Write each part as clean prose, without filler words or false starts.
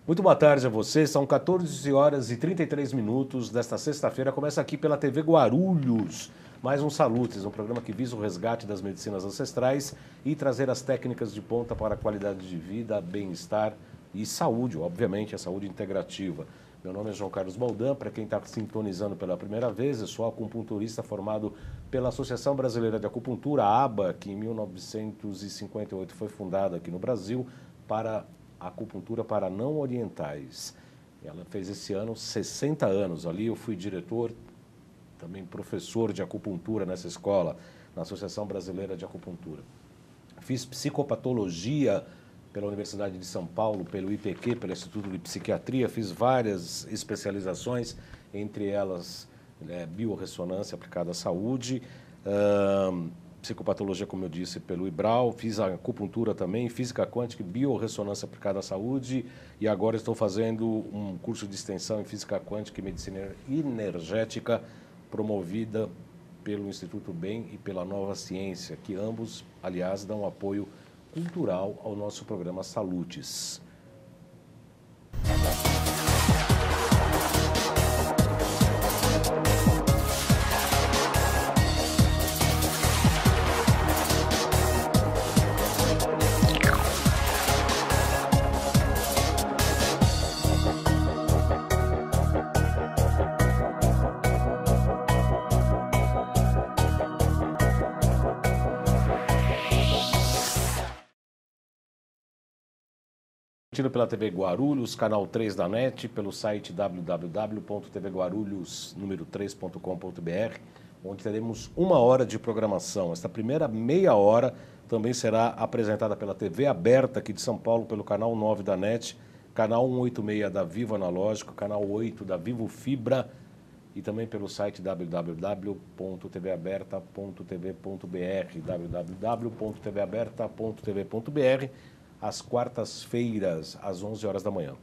Muito boa tarde a vocês, são 14 horas e 33 minutos desta sexta-feira. Começa aqui pela TV Guarulhos, mais um Salutes, um programa que visa o resgate das medicinas ancestrais e trazer as técnicas de ponta para a qualidade de vida, bem-estar e saúde, obviamente, a saúde integrativa. Meu nome é João Carlos Baldan, para quem está sintonizando pela primeira vez, eu sou acupunturista formado pela Associação Brasileira de Acupuntura, a ABA, que em 1958 foi fundada aqui no Brasil para acupuntura para não orientais. Ela fez esse ano 60 anos. Ali eu fui diretor, também professor de acupuntura nessa escola, na Associação Brasileira de Acupuntura. Fiz psicopatologia pela Universidade de São Paulo, pelo IPQ, pelo Instituto de Psiquiatria, fiz várias especializações, entre elas biorressonância aplicada à saúde, psicopatologia, como eu disse, pelo IBRAL, fiz a acupuntura também, física quântica e biorressonância aplicada à saúde, e agora estou fazendo um curso de extensão em física quântica e medicina energética, promovida pelo Instituto BEM e pela Nova Ciência, que ambos, aliás, dão apoio cultural ao nosso programa Salutes. Pela TV Guarulhos, canal 3 da NET, pelo site www.tvguarulhos3.com.br, onde teremos 1 hora de programação. Esta primeira meia hora também será apresentada pela TV aberta aqui de São Paulo, pelo canal 9 da NET, canal 186 da Vivo Analógico, canal 8 da Vivo Fibra e também pelo site www.tvaberta.tv.br, www.tvaberta.tv.br, às quartas-feiras, às 11 horas da manhã.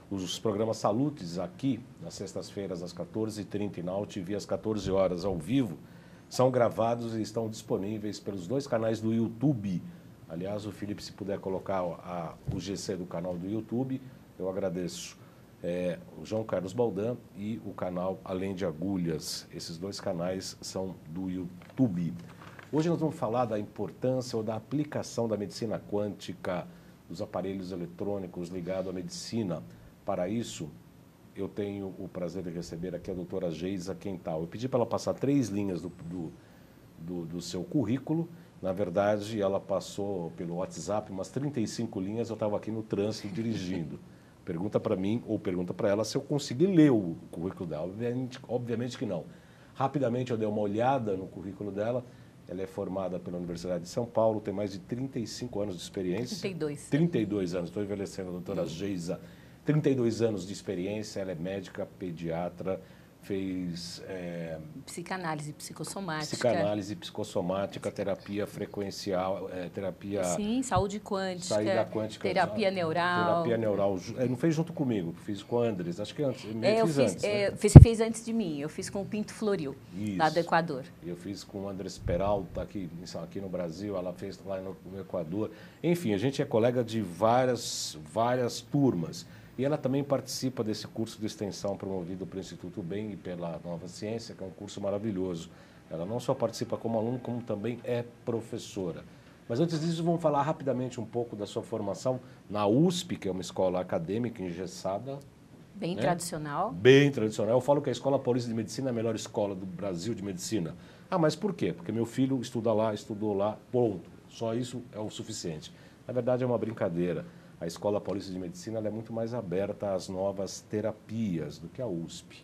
Os programas Salutes aqui, nas sextas-feiras, às 14h30 e na UTV, às 14 horas, ao vivo, são gravados e estão disponíveis pelos 2 canais do YouTube. Aliás, o Felipe, se puder colocar o GC do canal do YouTube, eu agradeço. O João Carlos Baldan e o canal Além de Agulhas. Esses 2 canais são do YouTube. Hoje nós vamos falar da importância ou da aplicação da medicina quântica, dos aparelhos eletrônicos ligados à medicina. Para isso, eu tenho o prazer de receber aqui a doutora Geisa Quental. Eu pedi para ela passar 3 linhas do seu currículo. Na verdade, ela passou pelo WhatsApp umas 35 linhas, eu estava aqui no trânsito dirigindo. Pergunta para mim, ou pergunta para ela, se eu consegui ler o currículo dela. Obviamente que não. Rapidamente eu dei uma olhada no currículo dela. Ela é formada pela Universidade de São Paulo, tem mais de 35 anos de experiência. 32 anos, estou envelhecendo, a doutora Geisa. 32 anos de experiência, ela é médica, pediatra, fez... psicanálise psicossomática. Psicanálise psicossomática, terapia frequencial, terapia... Sim, saúde quântica, saída quântica, terapia neural. Terapia neural. Não fez junto comigo, fiz com o Andres, acho que antes. Você fez antes de mim, eu fiz com o Pinto Floril, lá do Equador. Eu fiz com o Andres Peralta, aqui no Brasil, ela fez lá no Equador. Enfim, a gente é colega de várias turmas. E ela também participa desse curso de extensão promovido pelo Instituto BEM e pela Nova Ciência, que é um curso maravilhoso. Ela não só participa como aluno, como também é professora. Mas antes disso, vamos falar rapidamente um pouco da sua formação na USP, que é uma escola acadêmica engessada. Bem tradicional. Bem tradicional. Eu falo que a Escola Paulista de Medicina é a melhor escola do Brasil de medicina. Ah, mas por quê? Porque meu filho estuda lá, estudou lá, ponto. Só isso é o suficiente. Na verdade, é uma brincadeira. A Escola Paulista de Medicina ela é muito mais aberta às novas terapias do que a USP.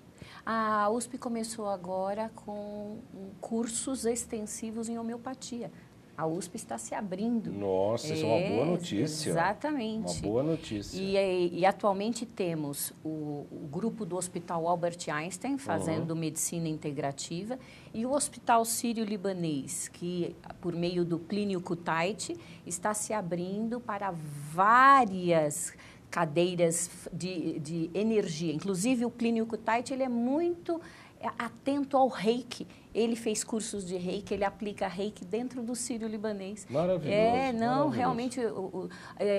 A USP começou agora com cursos extensivos em homeopatia. A USP está se abrindo. Nossa, isso é uma boa notícia. Exatamente. Uma boa notícia. E atualmente temos o grupo do Hospital Albert Einstein fazendo medicina integrativa e o Hospital Sírio-Libanês, que por meio do Clínico Tait está se abrindo para várias cadeiras de energia. Inclusive o Clínico Tait ele é muito atento ao reiki. Ele fez cursos de reiki, ele aplica reiki dentro do Sírio-Libanês. Maravilhoso. Não, realmente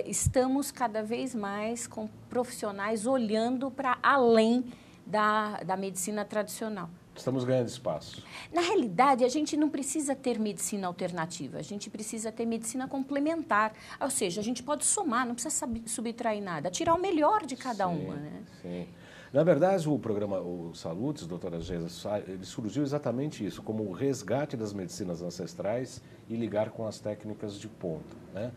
estamos cada vez mais com profissionais olhando para além da medicina tradicional. Estamos ganhando espaço. Na realidade, a gente não precisa ter medicina alternativa, a gente precisa ter medicina complementar. Ou seja, a gente pode somar, não precisa subtrair nada, tirar o melhor de cada uma. Né? Sim. Na verdade, o programa o Salutes, doutora Geisa, ele surgiu exatamente isso, como o resgate das medicinas ancestrais e ligar com as técnicas de ponta, né?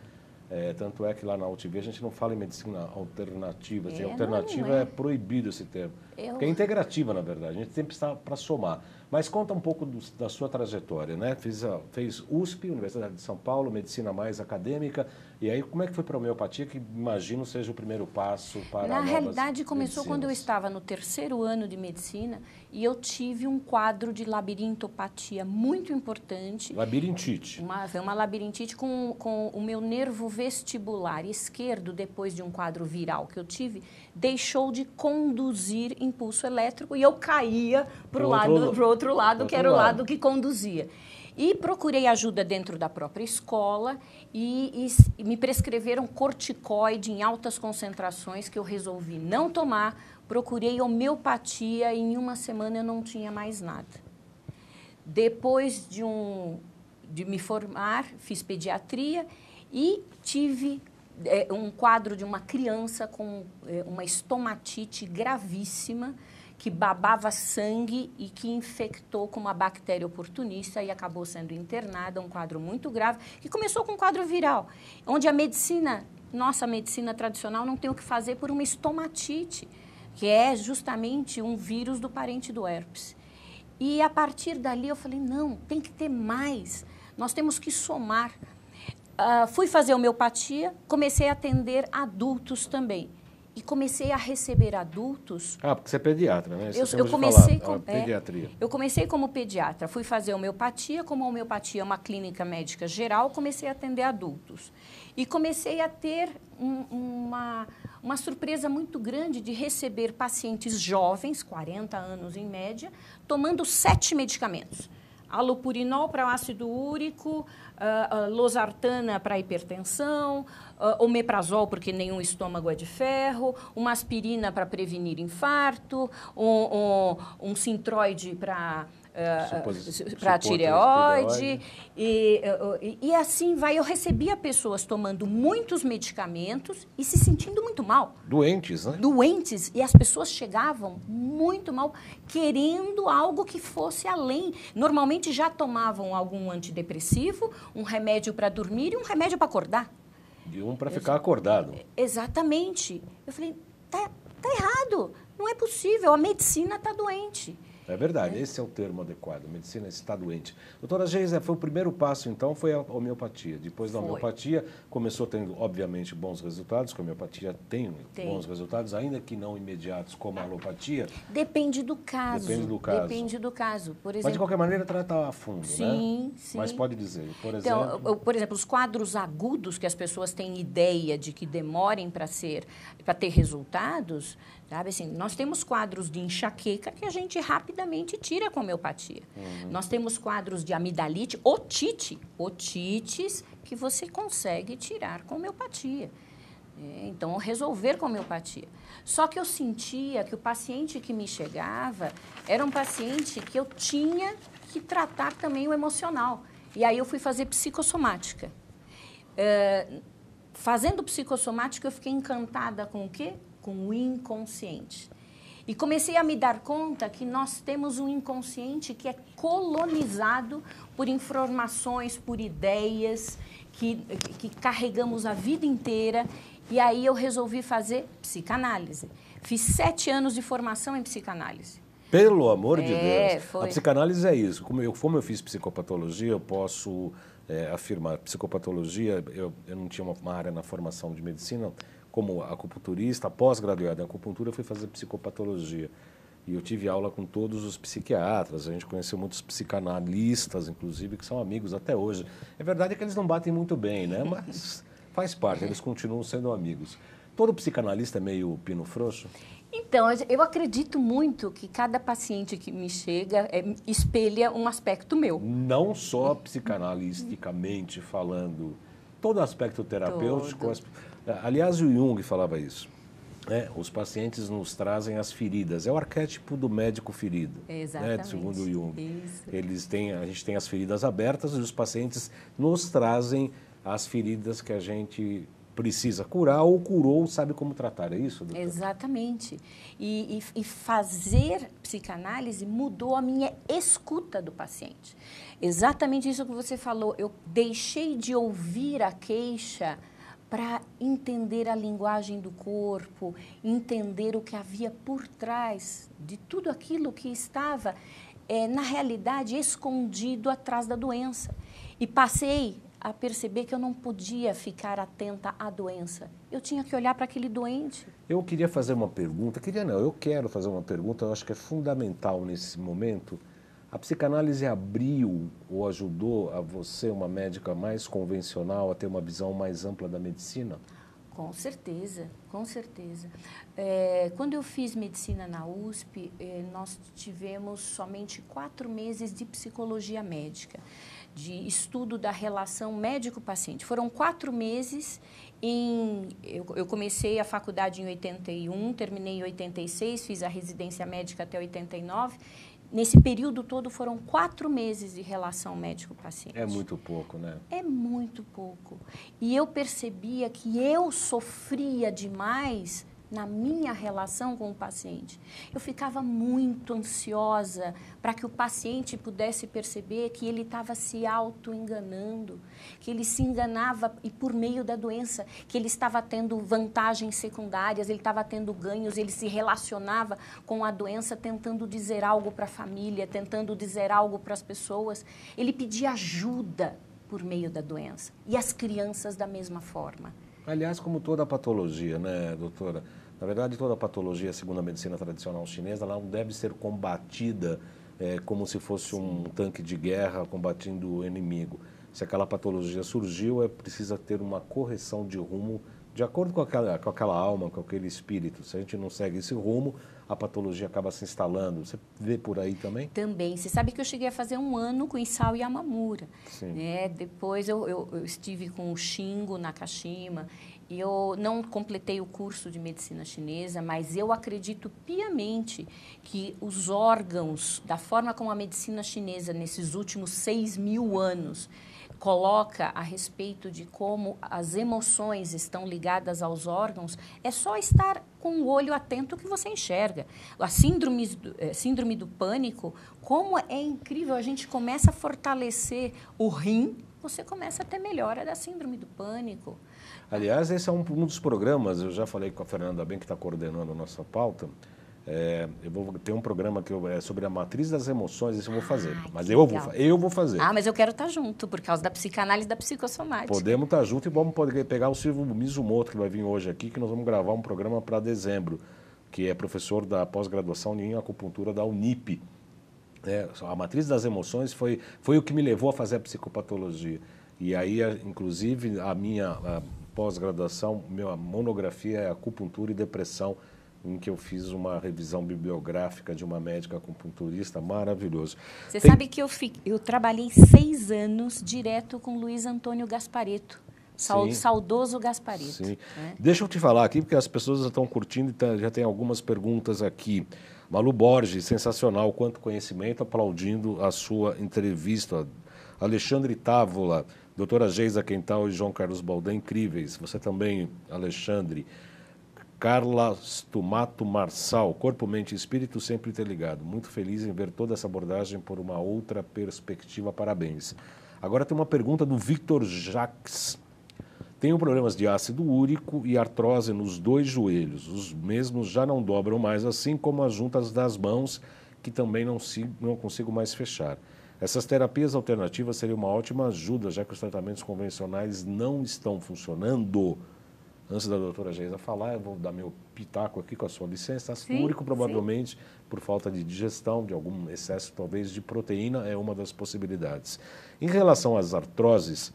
Tanto é que lá na UTV a gente não fala em medicina alternativa. Alternativa é proibido esse termo. Porque é integrativa, na verdade. A gente sempre está para somar. Mas conta um pouco da sua trajetória, né? Fez USP, Universidade de São Paulo, medicina mais acadêmica. E aí, como é que foi para a homeopatia, que imagino seja o primeiro passo para Na novas realidade, começou medicinas? quando eu estava no 3º ano de medicina e eu tive um quadro de labirintopatia muito importante. Labirintite. Foi uma labirintite com o meu nervo vestibular esquerdo, depois de um quadro viral que eu tive, deixou de conduzir impulso elétrico e eu caía para o outro lado, que era o lado que conduzia. E procurei ajuda dentro da própria escola e me prescreveram corticoide em altas concentrações que eu resolvi não tomar. Procurei homeopatia e em uma semana eu não tinha mais nada. Depois de me formar, fiz pediatria e tive um quadro de uma criança com uma estomatite gravíssima, que babava sangue e que infectou com uma bactéria oportunista e acabou sendo internada, um quadro muito grave, que começou com um quadro viral, onde a nossa medicina tradicional não tem o que fazer por uma estomatite, que é justamente um vírus do parente do herpes. E a partir dali eu falei, não, tem que ter mais, nós temos que somar. Fui fazer homeopatia, comecei a atender adultos também. E comecei a receber adultos... porque você é pediatra, né? Eu comecei como pediatra, fui fazer homeopatia, como a homeopatia é uma clínica médica geral, comecei a atender adultos. E comecei a ter uma surpresa muito grande de receber pacientes jovens, 40 anos em média, tomando 7 medicamentos. Alopurinol para ácido úrico, losartana para hipertensão, omeprazol porque nenhum estômago é de ferro, uma aspirina para prevenir infarto, um sintroide para a tireoide. E assim vai. Eu recebia pessoas tomando muitos medicamentos e se sentindo muito mal. Doentes, né? Doentes. E as pessoas chegavam muito mal, querendo algo que fosse além. Normalmente já tomavam algum antidepressivo, um remédio para dormir e um remédio para acordar. E um para ficar acordado. Exatamente. Eu falei, tá errado. Não é possível. A medicina está doente. É verdade, esse é o termo adequado, a medicina está doente. Doutora Geisa, foi o primeiro passo, então, foi a homeopatia. Depois da homeopatia, começou tendo, obviamente, bons resultados, que a homeopatia tem bons resultados, ainda que não imediatos como a alopatia. Depende do caso. Depende do caso. Por exemplo, mas, de qualquer maneira, trata a fundo, sim, né? Sim. Mas pode dizer, por exemplo... exemplo... Por exemplo, os quadros agudos que as pessoas têm ideia de que demorem para ter resultados... Sabe assim, nós temos quadros de enxaqueca que a gente rapidamente tira com homeopatia. Nós temos quadros de amidalite, otites, que você consegue tirar com homeopatia. Então, resolver com homeopatia. Só que eu sentia que o paciente que me chegava era um paciente que eu tinha que tratar também o emocional. E aí eu fui fazer psicossomática. Fazendo psicossomática, eu fiquei encantada com o quê? Com o inconsciente. E comecei a me dar conta que nós temos um inconsciente que é colonizado por informações, por ideias que carregamos a vida inteira. E aí eu resolvi fazer psicanálise. Fiz 7 anos de formação em psicanálise. Pelo amor de Deus. Foi. A psicanálise é isso. Como eu fiz psicopatologia, eu posso afirmar. Psicopatologia, eu não tinha uma área na formação de medicina. Como acupunturista, pós-graduado em acupuntura, eu fui fazer psicopatologia. E eu tive aula com todos os psiquiatras, a gente conheceu muitos psicanalistas, inclusive, que são amigos até hoje. É verdade que eles não batem muito bem, né? Mas faz parte, eles continuam sendo amigos. Todo psicanalista é meio pino frouxo? Então, eu acredito muito que cada paciente que me chega espelha um aspecto meu. Não só psicanalisticamente falando, todo aspecto terapêutico. Todo. Aliás, o Jung falava isso. Os pacientes nos trazem as feridas. É o arquétipo do médico ferido. Exatamente. Segundo o Jung. Isso. A gente tem as feridas abertas e os pacientes nos trazem as feridas que a gente precisa curar ou curou, sabe como tratar. É isso, doutor? Exatamente. E fazer psicanálise mudou a minha escuta do paciente. Exatamente isso que você falou. Eu deixei de ouvir a queixa para entender a linguagem do corpo, entender o que havia por trás de tudo aquilo que estava, na realidade, escondido atrás da doença. E passei a perceber que eu não podia ficar atenta à doença. Eu tinha que olhar para aquele doente. Eu queria fazer uma pergunta, eu quero fazer uma pergunta, eu acho que é fundamental nesse momento. A psicanálise abriu ou ajudou a você, uma médica mais convencional, a ter uma visão mais ampla da medicina? Com certeza, com certeza. Quando eu fiz medicina na USP, nós tivemos somente 4 meses de psicologia médica, de estudo da relação médico-paciente. Foram 4 meses. Eu comecei a faculdade em 81, terminei em 86, fiz a residência médica até 89. Nesse período todo foram 4 meses de relação médico-paciente. É muito pouco, né? É muito pouco. E eu percebia que eu sofria demais na minha relação com o paciente. Eu ficava muito ansiosa para que o paciente pudesse perceber que ele estava se auto-enganando, que ele se enganava e por meio da doença, que ele estava tendo vantagens secundárias, ele estava tendo ganhos, ele se relacionava com a doença tentando dizer algo para a família, tentando dizer algo para as pessoas. Ele pedia ajuda por meio da doença. E as crianças da mesma forma. Aliás, como toda patologia, né, doutora? Na verdade, toda patologia, segundo a medicina tradicional chinesa, ela não deve ser combatida como se fosse um tanque de guerra combatendo o inimigo. Se aquela patologia surgiu, precisa ter uma correção de rumo de acordo com aquela alma, com aquele espírito. Se a gente não segue esse rumo, a patologia acaba se instalando. Você vê por aí também? Também. Você sabe que eu cheguei a fazer 1 ano com Isao Yamamura. Sim. Depois eu estive com o Shingo Nakashima. E eu não completei o curso de medicina chinesa, mas eu acredito piamente que os órgãos, da forma como a medicina chinesa, nesses últimos 6.000 anos, coloca a respeito de como as emoções estão ligadas aos órgãos, é só estar com o olho atento que você enxerga. A síndrome do pânico, como é incrível, a gente começa a fortalecer o rim, você começa a ter melhora da síndrome do pânico. Aliás, esse é um dos programas, eu já falei com a Fernanda Bem, que está coordenando a nossa pauta. Eu vou ter um programa que é sobre a matriz das emoções, isso eu vou fazer. Mas eu vou fazer. Mas eu quero estar junto, por causa da psicanálise e da psicossomática. Podemos estar junto e vamos poder pegar o Silvio Mizumoto, que vai vir hoje aqui, que nós vamos gravar um programa para dezembro, que é professor da pós-graduação em acupuntura da Unip. A matriz das emoções foi o que me levou a fazer a psicopatologia. E aí, inclusive, a minha pós-graduação, minha monografia é acupuntura e depressão, em que eu fiz uma revisão bibliográfica de uma médica acupunturista, maravilhoso. Você sabe que eu trabalhei 6 anos direto com Luiz Antônio Gasparetto, saudoso Gasparetto. Sim. Deixa eu te falar aqui, porque as pessoas estão curtindo e já tem algumas perguntas aqui. Malu Borges, sensacional, quanto conhecimento, aplaudindo a sua entrevista. Alexandre Távola, doutora Geisa Quental e João Carlos Baldan, incríveis. Você também, Alexandre. Carla Stumato Marçal, corpo, mente e espírito sempre interligado. Muito feliz em ver toda essa abordagem por uma outra perspectiva. Parabéns. Agora tem uma pergunta do Victor Jacques. Tenho problemas de ácido úrico e artrose nos 2 joelhos. Os mesmos já não dobram mais, assim como as juntas das mãos, que também não consigo mais fechar. Essas terapias alternativas seriam uma ótima ajuda, já que os tratamentos convencionais não estão funcionando. Antes da doutora Geisa falar, eu vou dar meu pitaco aqui com a sua licença. Ácido úrico, provavelmente, por falta de digestão, de algum excesso, talvez, de proteína, é uma das possibilidades. Em relação às artroses,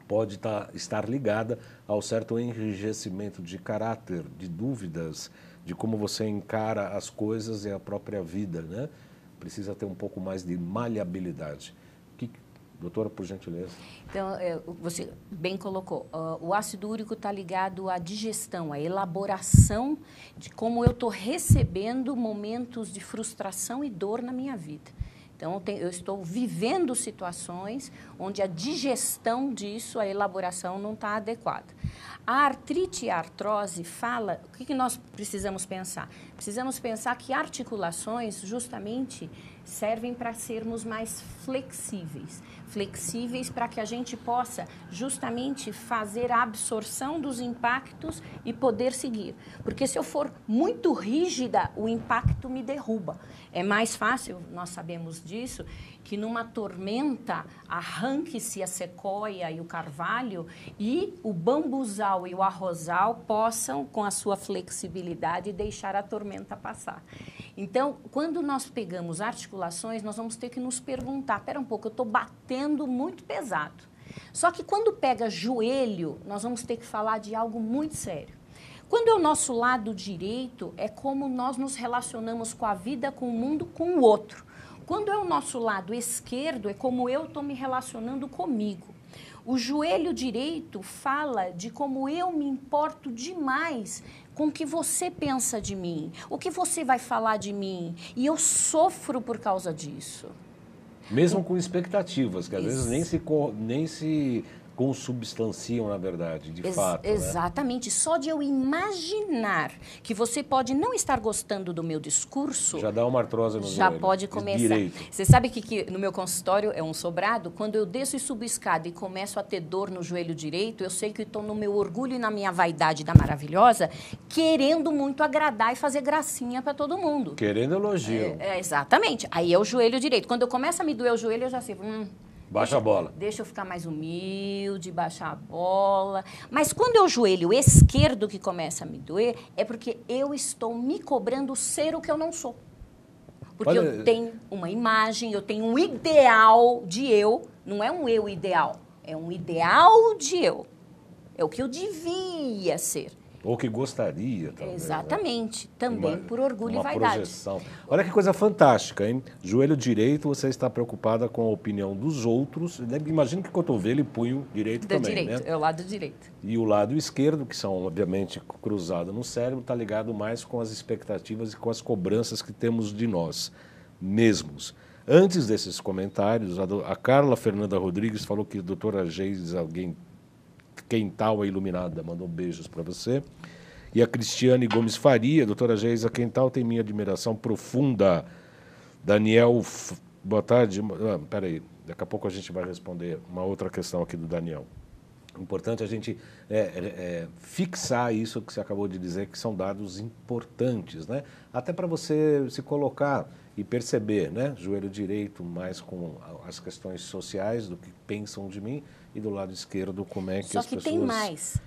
pode estar ligada ao certo enrijecimento de caráter, de dúvidas, de como você encara as coisas e a própria vida, né? Precisa ter um pouco mais de maleabilidade. Doutora, por gentileza. Então, você bem colocou, o ácido úrico está ligado à digestão, à elaboração de como eu estou recebendo momentos de frustração e dor na minha vida. Então, eu estou vivendo situações onde a digestão disso, a elaboração não está adequada. A artrite e a artrose fala, o que nós precisamos pensar? Precisamos pensar que articulações justamente servem para sermos mais flexíveis. Flexíveis para que a gente possa justamente fazer a absorção dos impactos e poder seguir. Porque se eu for muito rígida, o impacto me derruba. É mais fácil, nós sabemos disso, que numa tormenta arranque-se a sequoia e o carvalho e o bambuzal e o arrozal possam, com a sua flexibilidade, deixar a tormenta passar. Então, quando nós pegamos articulações, nós vamos ter que nos perguntar, espera um pouco, eu estou batendo muito pesado. Só que quando pega joelho, nós vamos ter que falar de algo muito sério. Quando é o nosso lado direito, é como nós nos relacionamos com a vida, com o mundo, com o outro. Quando é o nosso lado esquerdo, é como eu estou me relacionando comigo. O joelho direito fala de como eu me importo demais com o que você pensa de mim, o que você vai falar de mim, e eu sofro por causa disso. Mesmo com expectativas, que às vezes nem se consubstanciam, na verdade, de fato. Exatamente. Né? Só de eu imaginar que você pode não estar gostando do meu discurso... Já dá uma artrose no já joelho. Pode começar. Direito. Você sabe que no meu consultório é um sobrado? Quando eu desço e subo escada e começo a ter dor no joelho direito, eu sei que estou no meu orgulho e na minha vaidade da maravilhosa, querendo muito agradar e fazer gracinha para todo mundo. Querendo elogio. Exatamente. Aí é o joelho direito. Quando eu começo a me doer o joelho, eu já sei... Baixa a bola. Deixa eu ficar mais humilde, baixar a bola. Mas quando é o joelho esquerdo que começa a me doer, é porque eu estou me cobrando ser o que eu não sou. Porque eu tenho uma imagem, eu tenho um ideal de eu, não é um eu ideal, é um ideal de eu. É o que eu devia ser. Ou que gostaria, talvez. Exatamente. Né? Também por orgulho e vaidade. Projeção. Olha que coisa fantástica, hein? Joelho direito, você está preocupada com a opinião dos outros. Imagina que cotovelo e punho direito também, direito, né? é o lado direito. E o lado esquerdo, que são, obviamente, cruzados no cérebro, está ligado mais com as expectativas e com as cobranças que temos de nós mesmos. Antes desses comentários, a Carla Fernanda Rodrigues falou que a doutora Geis, alguém... Quental, a iluminada, mandou beijos para você. E a Cristiane Gomes Faria, doutora Geisa Quental, tem minha admiração profunda. Daniel, boa tarde. Peraí, daqui a pouco a gente vai responder uma outra questão aqui do Daniel. Importante a gente fixar isso que você acabou de dizer, que são dados importantes, né? Até para você se colocar e perceber, né? Joelho direito mais com as questões sociais, do que pensam de mim, e do lado esquerdo como é que Só as que pessoas... tem mais.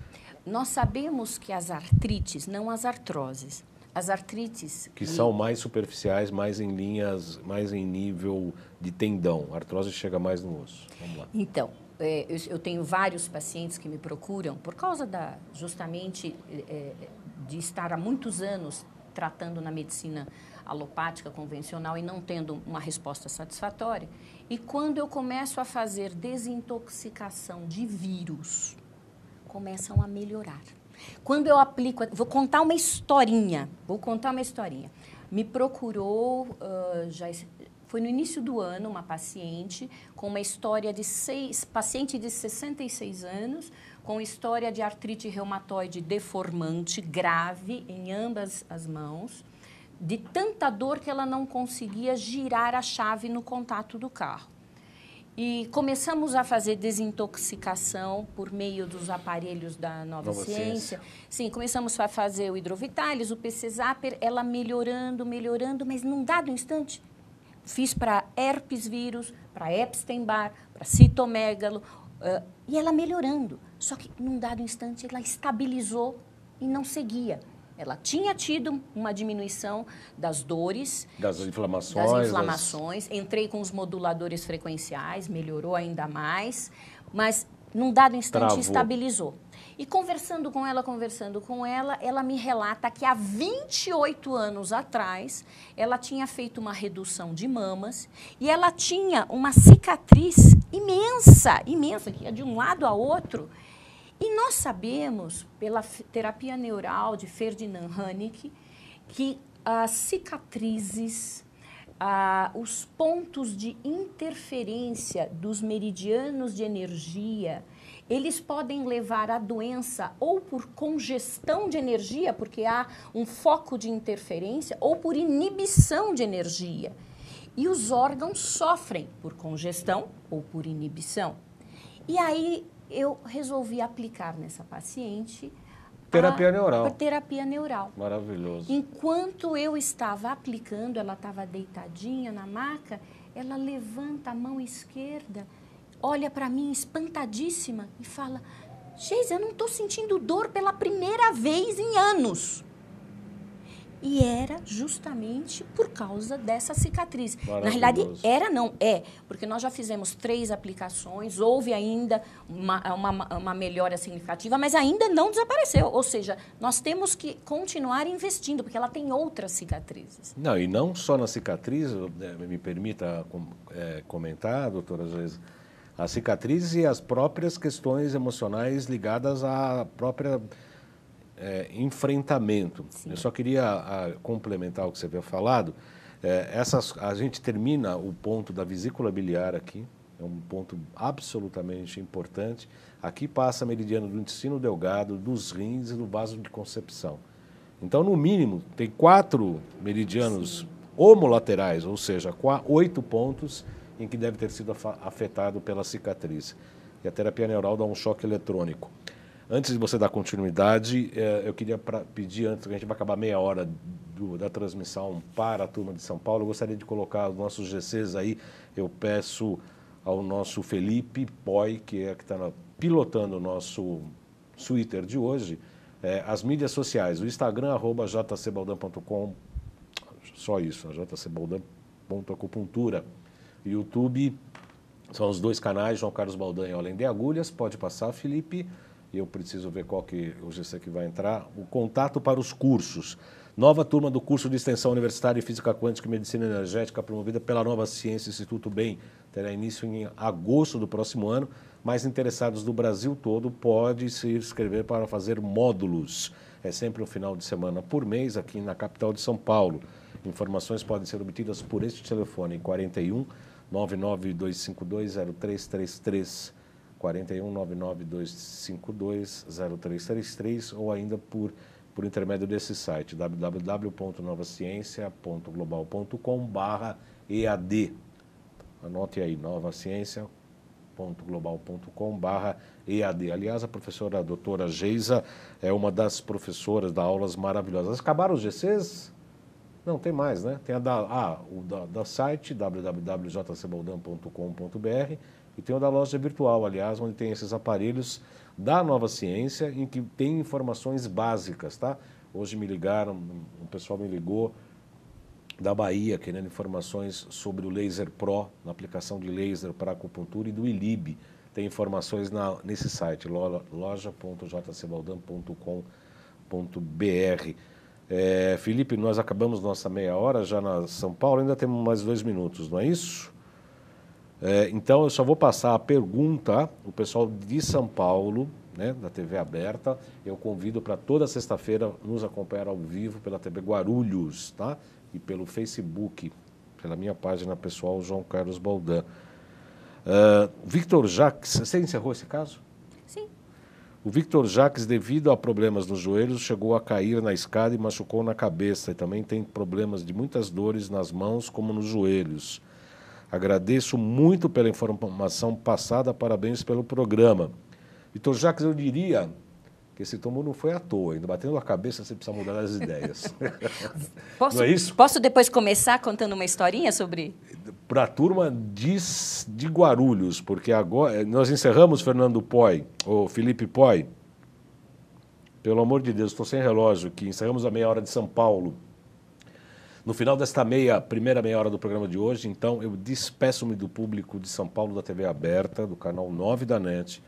Nós sabemos que as artrites, não as artroses, as artrites... Que são mais superficiais, mais em linhas, mais em nível de tendão. A artrose chega mais no osso. Vamos lá. Então, eu tenho vários pacientes que me procuram por causa justamente de estar há muitos anos tratando na medicina alopática convencional e não tendo uma resposta satisfatória. E quando eu começo a fazer desintoxicação de vírus, começam a melhorar. Quando eu aplico... Vou contar uma historinha. Me procurou, foi no início do ano, uma paciente com uma história de paciente de 66 anos, com história de artrite reumatoide deformante grave em ambas as mãos, de tanta dor que ela não conseguia girar a chave no contato do carro. E começamos a fazer desintoxicação por meio dos aparelhos da Nova Ciência. Sim, começamos a fazer o hidrovitalis, o PC-Zapper, ela melhorando, mas num dado instante, fiz para herpes vírus, para Epstein-Barr, para citomegalo, e ela melhorando. Só que num dado instante ela estabilizou e não seguia. Ela tinha tido uma diminuição das dores, das inflamações. Entrei com os moduladores frequenciais, melhorou ainda mais, mas num dado instante Travou. estabilizou. E conversando com ela, ela me relata que há 28 anos atrás, ela tinha feito uma redução de mamas e ela tinha uma cicatriz imensa, imensa, que ia de um lado a outro. E nós sabemos, pela terapia neural de Ferdinand Haneke, que as cicatrizes, os pontos de interferência dos meridianos de energia, eles podem levar à doença ou por congestão de energia, porque há um foco de interferência, ou por inibição de energia. E os órgãos sofrem por congestão ou por inibição. E aí eu resolvi aplicar nessa paciente terapia neural. Terapia neural. Maravilhoso. Enquanto eu estava aplicando, ela estava deitadinha na maca, ela levanta a mão esquerda, olha para mim espantadíssima e fala: Geisa, eu não estou sentindo dor pela primeira vez em anos. E era justamente por causa dessa cicatriz. Na realidade, porque nós já fizemos 3 aplicações, houve ainda uma melhora significativa, mas ainda não desapareceu. Ou seja, nós temos que continuar investindo, porque ela tem outras cicatrizes. Não, e não só na cicatriz, me permita comentar, doutora Geisa, as cicatrizes e as próprias questões emocionais ligadas à própria enfrentamento. Sim. Eu só queria complementar o que você havia falado. A gente termina o ponto da vesícula biliar aqui, é um ponto absolutamente importante. Aqui passa meridiano do intestino delgado, dos rins e do vaso de concepção. Então, no mínimo, tem 4 meridianos Sim. homolaterais, ou seja, 8 pontos em que deve ter sido afetado pela cicatriz. E a terapia neural dá um choque eletrônico. Antes de você dar continuidade, eu queria pedir, antes que a gente vai acabar meia hora da transmissão para a turma de São Paulo, eu gostaria de colocar os nossos GCs aí. Eu peço ao nosso Felipe Poi, que está pilotando o nosso Twitter de hoje, as mídias sociais, o Instagram, @jcbaldan.com, só isso, jcbaldan.acupuntura. YouTube, são os 2 canais, João Carlos Baldan e Além de Agulhas. Pode passar, Felipe. E eu preciso ver qual que o GC que vai entrar. O contato para os cursos. Nova turma do curso de extensão universitária em Física Quântica e Medicina Energética, promovida pela Nova Ciência Instituto Bem, terá início em agosto do próximo ano. Mais interessados do Brasil todo podem se inscrever para fazer módulos. É sempre um final de semana por mês aqui na capital de São Paulo. Informações podem ser obtidas por este telefone, 41 992520333. 41 992520333 ou ainda por intermédio desse site, www.novaciencia.global.com/EAD. Anote aí, novaciencia.global.com/EAD. Aliás, a professora doutora Geisa é uma das professoras das aulas maravilhosas. Acabaram os GCs? Não, tem mais, né? Tem o da site, www.jcbaldan.com.br, e tem o da loja virtual, aliás, onde tem esses aparelhos da Nova Ciência, em que tem informações básicas, tá? Hoje me ligaram, um pessoal me ligou da Bahia, querendo informações sobre o Laser Pro, na aplicação de laser para acupuntura, e do ILIB. Tem informações nesse site, loja.jcbaldan.com.br. Felipe, nós acabamos nossa meia hora já na São Paulo, ainda temos mais 2 minutos, não é isso? Então, eu só vou passar a pergunta, o pessoal de São Paulo, né, da TV aberta, eu convido para toda sexta-feira nos acompanhar ao vivo pela TV Guarulhos, tá? E pelo Facebook, pela minha página pessoal, João Carlos Baldan. Victor Jacques, você encerrou esse caso? Sim. O Victor Jacques, devido a problemas nos joelhos, chegou a cair na escada e machucou na cabeça. E também tem problemas de muitas dores nas mãos, como nos joelhos. Agradeço muito pela informação passada, parabéns pelo programa. Victor Jacques, eu diria que esse tombo não foi à toa, ainda batendo a cabeça você precisa mudar as ideias. Não é isso? Posso depois começar contando uma historinha sobre... Para a turma de Guarulhos, porque agora nós encerramos, Fernando Poi, ou Felipe Poi, pelo amor de Deus, estou sem relógio aqui, encerramos a meia hora de São Paulo. No final desta primeira meia hora do programa de hoje, então, eu despeço-me do público de São Paulo da TV aberta, do canal 9 da NET.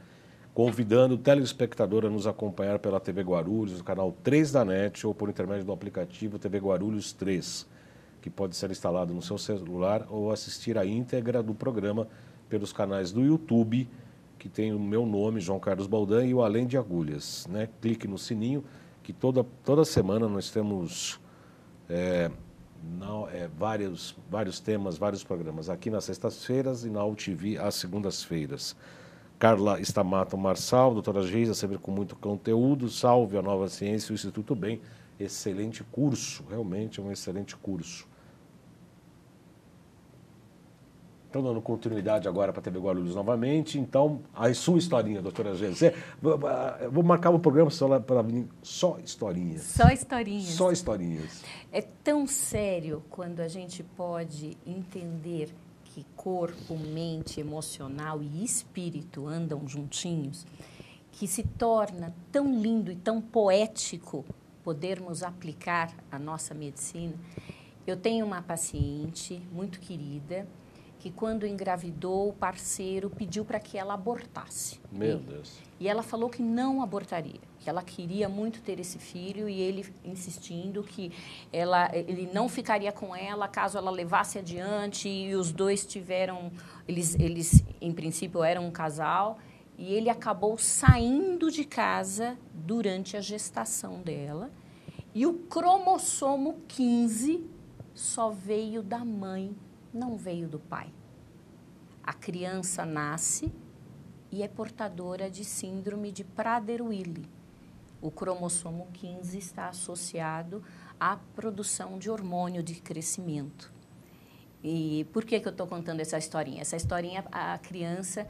convidando o telespectador a nos acompanhar pela TV Guarulhos, no canal 3 da NET ou por intermédio do aplicativo TV Guarulhos 3, que pode ser instalado no seu celular ou assistir a íntegra do programa pelos canais do YouTube, que tem o meu nome, João Carlos Baldan, e o Além de Agulhas, né? Clique no sininho, que toda semana nós temos vários temas, vários programas, aqui nas sextas-feiras e na UTV às segundas-feiras. Carla Stamato Marçal, doutora Geisa, sempre com muito conteúdo. Salve a Nova Ciência, o Instituto Bem. Excelente curso, realmente é um excelente curso. Estou dando continuidade agora para a TV Guarulhos novamente. Então, a sua historinha, doutora Geisa. Vou marcar um programa para mim, só historinhas. Só historinhas. Só historinhas. É tão sério quando a gente pode entender que corpo, mente, emocional e espírito andam juntinhos, que se torna tão lindo e tão poético podermos aplicar a nossa medicina. Eu tenho uma paciente muito querida que quando engravidou, o parceiro pediu para que ela abortasse. Meu Deus. E ela falou que não abortaria, que ela queria muito ter esse filho e ele insistindo que ele não ficaria com ela caso ela levasse adiante, e os dois tiveram, eles em princípio eram um casal, e ele acabou saindo de casa durante a gestação dela, e o cromossomo 15 só veio da mãe, não veio do pai. A criança nasce e é portadora de síndrome de Prader-Willi. O cromossomo 15 está associado à produção de hormônio de crescimento. E por que eu estou contando essa historinha? Essa historinha, a criança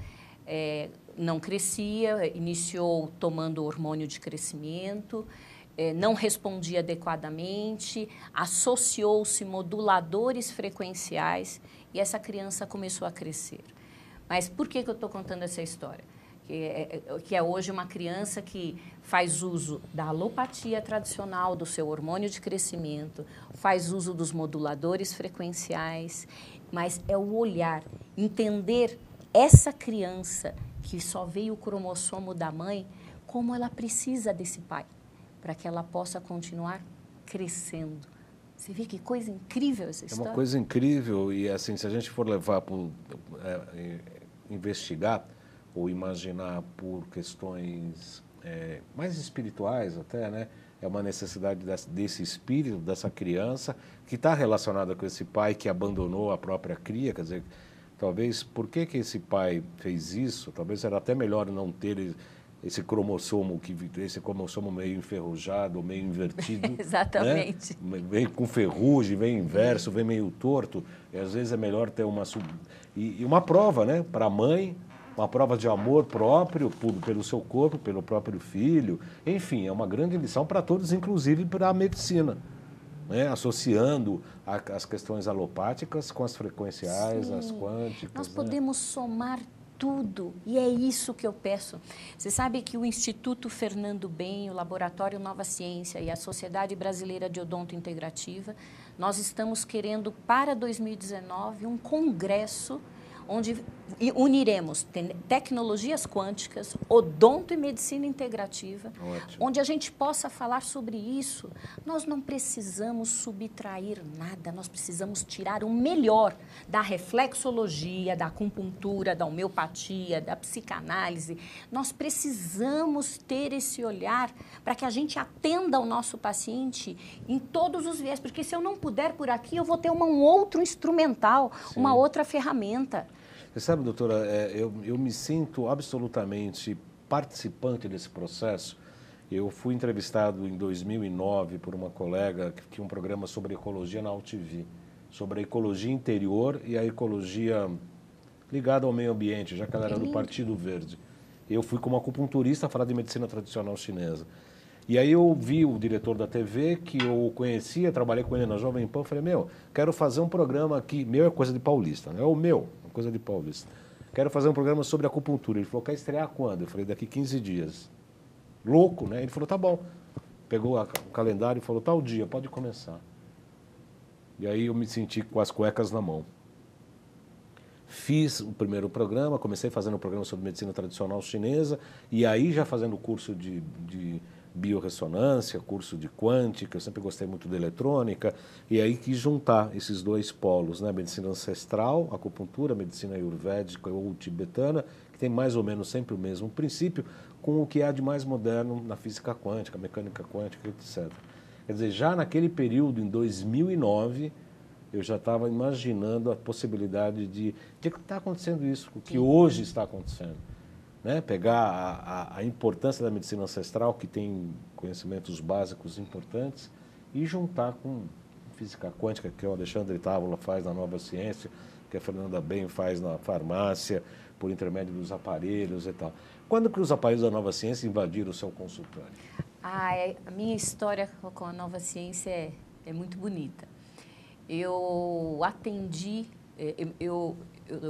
não crescia, iniciou tomando hormônio de crescimento, não respondia adequadamente, associou-se moduladores frequenciais e essa criança começou a crescer. Mas por que eu estou contando essa história? Que é hoje uma criança que faz uso da alopatia tradicional, do seu hormônio de crescimento, faz uso dos moduladores frequenciais, mas é o olhar, entender essa criança que só veio o cromossomo da mãe, como ela precisa desse pai, para que ela possa continuar crescendo. Você vê que coisa incrível essa história? É uma coisa incrível e, assim, se a gente for levar para investigar ou imaginar por questões mais espirituais até, né? É uma necessidade desse espírito, dessa criança, que está relacionada com esse pai que abandonou a própria cria, quer dizer, talvez, por que esse pai fez isso? Talvez era até melhor não ter esse cromossomo meio enferrujado, meio invertido. Exatamente. Né? Vem com ferrugem, vem inverso, vem meio torto. E às vezes é melhor ter uma prova, né? Para a mãe, uma prova de amor próprio pelo seu corpo, pelo próprio filho. Enfim, é uma grande lição para todos, inclusive para a medicina, né? Associando as questões alopáticas com as frequenciais, as quânticas. Nós podemos somar tudo, e é isso que eu peço. Você sabe que o Instituto Fernando Bem, o Laboratório Nova Ciência e a Sociedade Brasileira de Odonto Integrativa, nós estamos querendo para 2019 um congresso onde uniremos tecnologias quânticas, odonto e medicina integrativa, onde a gente possa falar sobre isso. Nós não precisamos subtrair nada, nós precisamos tirar o melhor da reflexologia, da acupuntura, da homeopatia, da psicanálise. Nós precisamos ter esse olhar para que a gente atenda ao nosso paciente em todos os viés, porque se eu não puder por aqui, eu vou ter um outro instrumental, uma outra ferramenta. Você sabe, doutora, eu me sinto absolutamente participante desse processo. Eu fui entrevistado em 2009 por uma colega que tinha um programa sobre ecologia na UTV, sobre a ecologia interior e a ecologia ligada ao meio ambiente, já que ela era do Partido Verde. Eu fui como acupunturista falar de medicina tradicional chinesa. E aí eu vi o diretor da TV, que eu conhecia, trabalhei com ele na Jovem Pan, falei, quero fazer um programa aqui, meu é coisa de paulista, né? Coisa de paulista. Quero fazer um programa sobre acupuntura. Ele falou, quer estrear quando? Eu falei, daqui 15 dias. Louco, né? Ele falou, tá bom. Pegou o calendário e falou, tal dia, pode começar. E aí eu me senti com as cuecas na mão. Fiz o primeiro programa, comecei fazendo um programa sobre medicina tradicional chinesa, e aí já fazendo o curso de biorressonância, curso de quântica, eu sempre gostei muito de eletrônica, e aí quis juntar esses dois polos, né? Medicina ancestral, acupuntura, medicina ayurvédica ou tibetana, que tem mais ou menos sempre o mesmo princípio, com o que há de mais moderno na física quântica, mecânica quântica, etc. Quer dizer, já naquele período, em 2009, eu já estava imaginando a possibilidade de que está acontecendo isso, o que hoje está acontecendo. Né? Pegar a importância da medicina ancestral, que tem conhecimentos básicos importantes, e juntar com física quântica, que o Alexandre Távola faz na Nova Ciência, que a Fernanda Ben faz na farmácia, por intermédio dos aparelhos e tal. Quando que os aparelhos da Nova Ciência invadiram o seu consultório? A minha história com a Nova Ciência é muito bonita. Eu atendi,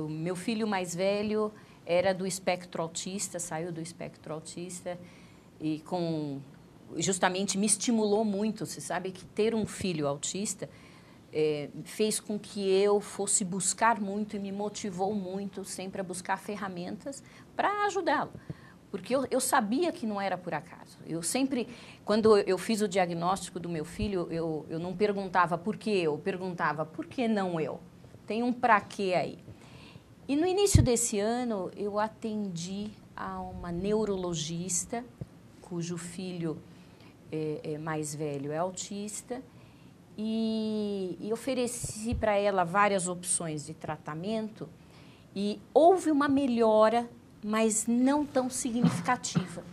meu filho mais velho era do espectro autista, saiu do espectro autista e justamente me estimulou muito. Você sabe que ter um filho autista fez com que eu fosse buscar muito e me motivou muito sempre a buscar ferramentas para ajudá-lo. Porque eu sabia que não era por acaso. Eu sempre, quando eu fiz o diagnóstico do meu filho, eu não perguntava por que eu perguntava por que não eu. Tem um pra quê aí. E no início desse ano, eu atendi a uma neurologista, cujo filho mais velho é autista, e ofereci para ela várias opções de tratamento, e houve uma melhora, mas não tão significativa.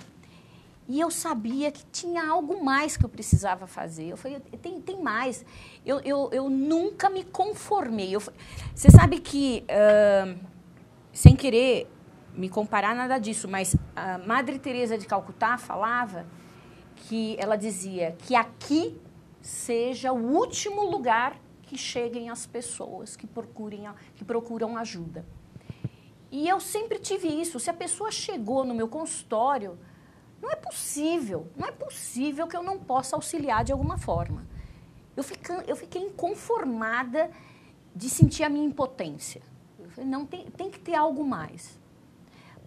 E eu sabia que tinha algo mais que eu precisava fazer. Eu falei, tem mais. Eu nunca me conformei. Você sabe que, sem querer me comparar nada disso, mas a Madre Teresa de Calcutá falava que ela dizia que aqui seja o último lugar que cheguem as pessoas que procuram ajuda. E eu sempre tive isso. Se a pessoa chegou no meu consultório, não é possível que eu não possa auxiliar de alguma forma. Eu fiquei inconformada de sentir a minha impotência. Eu falei, não, tem que ter algo mais.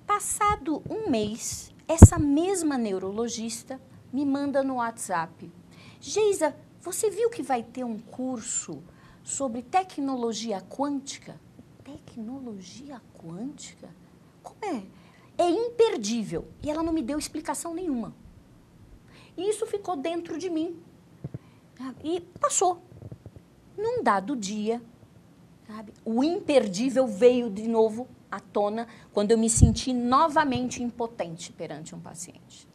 Passado um mês, essa mesma neurologista me manda no WhatsApp: Geisa, você viu que vai ter um curso sobre tecnologia quântica? Tecnologia quântica? Como é? É imperdível. E ela não me deu explicação nenhuma. E isso ficou dentro de mim. E passou. Num dado dia, sabe, o imperdível veio de novo à tona quando eu me senti novamente impotente perante um paciente.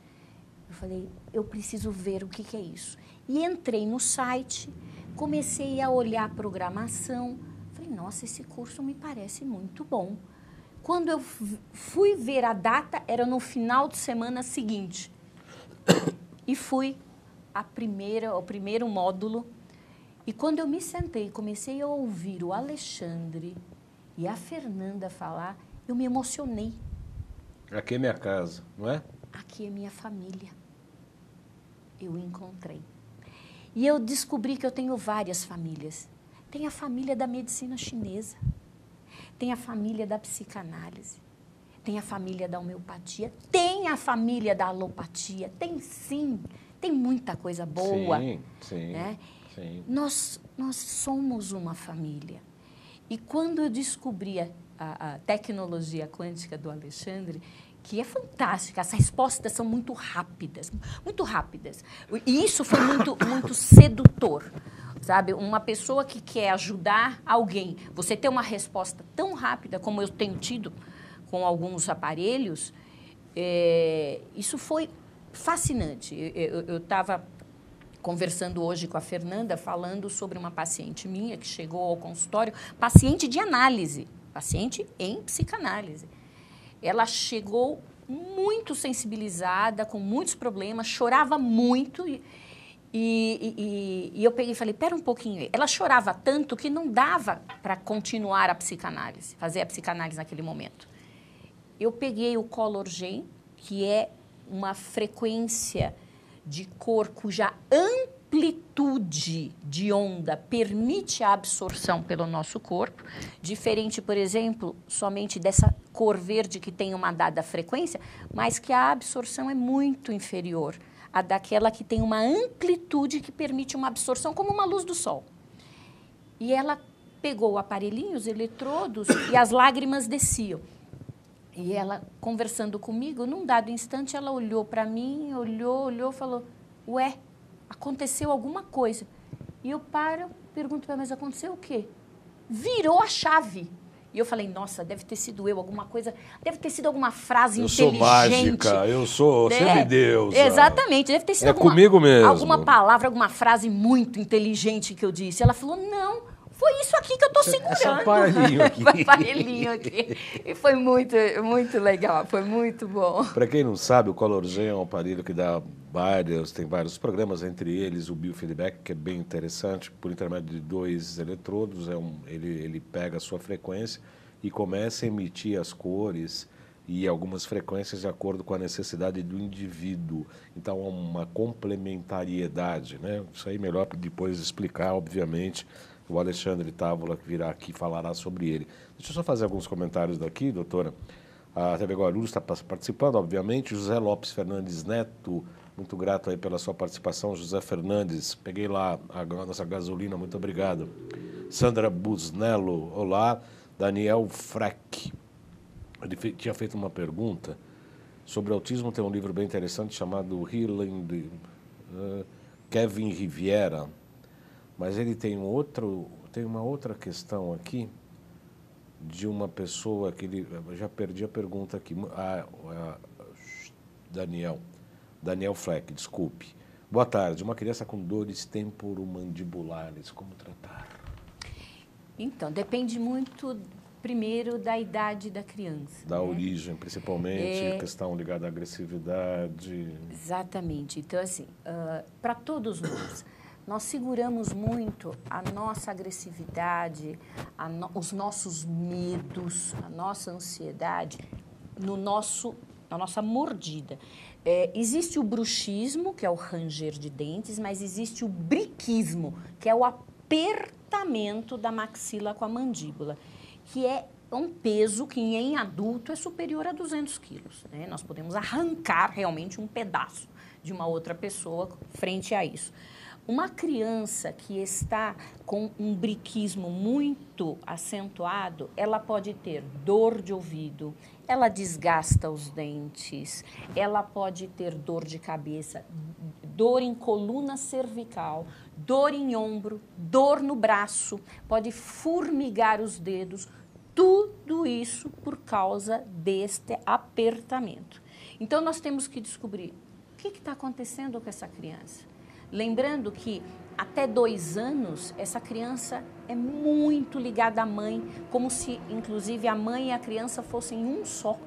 Eu falei, eu preciso ver o que é isso. E entrei no site, comecei a olhar a programação. Falei, nossa, esse curso me parece muito bom. Quando eu fui ver a data, era no final de semana seguinte. E fui ao primeiro módulo. E quando eu me sentei, comecei a ouvir o Alexandre e a Fernanda falar, eu me emocionei. Aqui é minha casa, não é? Aqui é minha família. Eu encontrei. E eu descobri que eu tenho várias famílias. Tem a família da medicina chinesa, tem a família da psicanálise, tem a família da homeopatia, tem a família da alopatia, tem sim, tem muita coisa boa. Sim, né? sim. Nós somos uma família. E quando eu descobri a tecnologia quântica do Alexandre, que é fantástica, as respostas são muito rápidas, muito rápidas. E isso foi muito sedutor. Sabe, uma pessoa que quer ajudar alguém, você ter uma resposta tão rápida como eu tenho tido com alguns aparelhos, isso foi fascinante. Eu estava conversando hoje com a Fernanda, falando sobre uma paciente minha que chegou ao consultório, paciente de análise, paciente em psicanálise. Ela chegou muito sensibilizada, com muitos problemas, chorava muito. E eu peguei e falei, pera um pouquinho. Ela chorava tanto que não dava para continuar a psicanálise, fazer a psicanálise naquele momento. Eu peguei o Color Gen, que é uma frequência de cor cuja amplitude amplitude de onda permite a absorção pelo nosso corpo, diferente, por exemplo, somente dessa cor verde que tem uma dada frequência, mas que a absorção é muito inferior à daquela que tem uma amplitude que permite uma absorção como uma luz do sol. E ela pegou o aparelhinho, os eletrodos, e as lágrimas desciam. E ela, conversando comigo, num dado instante, ela olhou para mim, olhou, falou, ué, aconteceu alguma coisa. E eu pergunto para ela, mas aconteceu o quê? Virou a chave. E eu falei, nossa, deve ter sido eu, alguma coisa, deve ter sido alguma frase inteligente. Eu sou mágica, eu sou semideusa. Exatamente, deve ter sido comigo mesmo. Alguma palavra, alguma frase muito inteligente que eu disse. Ela falou, não, foi isso aqui que eu estou segurando. Esse aparelhinho aqui. Foi aparelhinho aqui. E foi muito, muito legal, foi muito bom. Para quem não sabe, o Colorgen é um aparelho que dá tem vários programas, entre eles o biofeedback, que é bem interessante, por intermédio de 2 eletrodos, ele pega a sua frequência e começa a emitir as cores e algumas frequências de acordo com a necessidade do indivíduo. Então, é uma complementariedade, né? Isso aí melhor depois explicar, obviamente. O Alexandre Távola, que virá aqui, falará sobre ele. Deixa eu só fazer alguns comentários daqui, doutora. A TV Guarulhos está participando, obviamente. José Lopes Fernandes Neto, muito grato aí pela sua participação. José Fernandes, peguei lá a nossa gasolina, muito obrigado. Sandra Busnello, olá. Daniel Freck, ele tinha feito uma pergunta sobre autismo. Tem um livro bem interessante chamado Healing, de Kevin Riviera. Mas ele tem uma outra questão aqui de uma pessoa que eu já perdi a pergunta aqui. Daniel Fleck, desculpe. Boa tarde. Uma criança com dores temporomandibulares, como tratar? Então, depende muito, primeiro, da idade da criança. Da origem, principalmente, questão ligada à agressividade. Exatamente. Então, assim, para todos nós seguramos muito a nossa agressividade, os nossos medos, a nossa ansiedade na nossa mordida. Existe o bruxismo, que é o ranger de dentes, mas existe o briquismo, que é o apertamento da maxila com a mandíbula, que é um peso que em adulto é superior a 200 quilos. Né? Nós podemos arrancar realmente um pedaço de uma outra pessoa frente a isso. Uma criança que está com um briquismo muito acentuado, ela pode ter dor de ouvido, ela desgasta os dentes, ela pode ter dor de cabeça, dor em coluna cervical, dor em ombro, dor no braço, pode formigar os dedos, tudo isso por causa deste apertamento. Então, nós temos que descobrir o que está acontecendo com essa criança. Lembrando que até 2 anos, essa criança é muito ligada à mãe, como se, inclusive, a mãe e a criança fossem um só.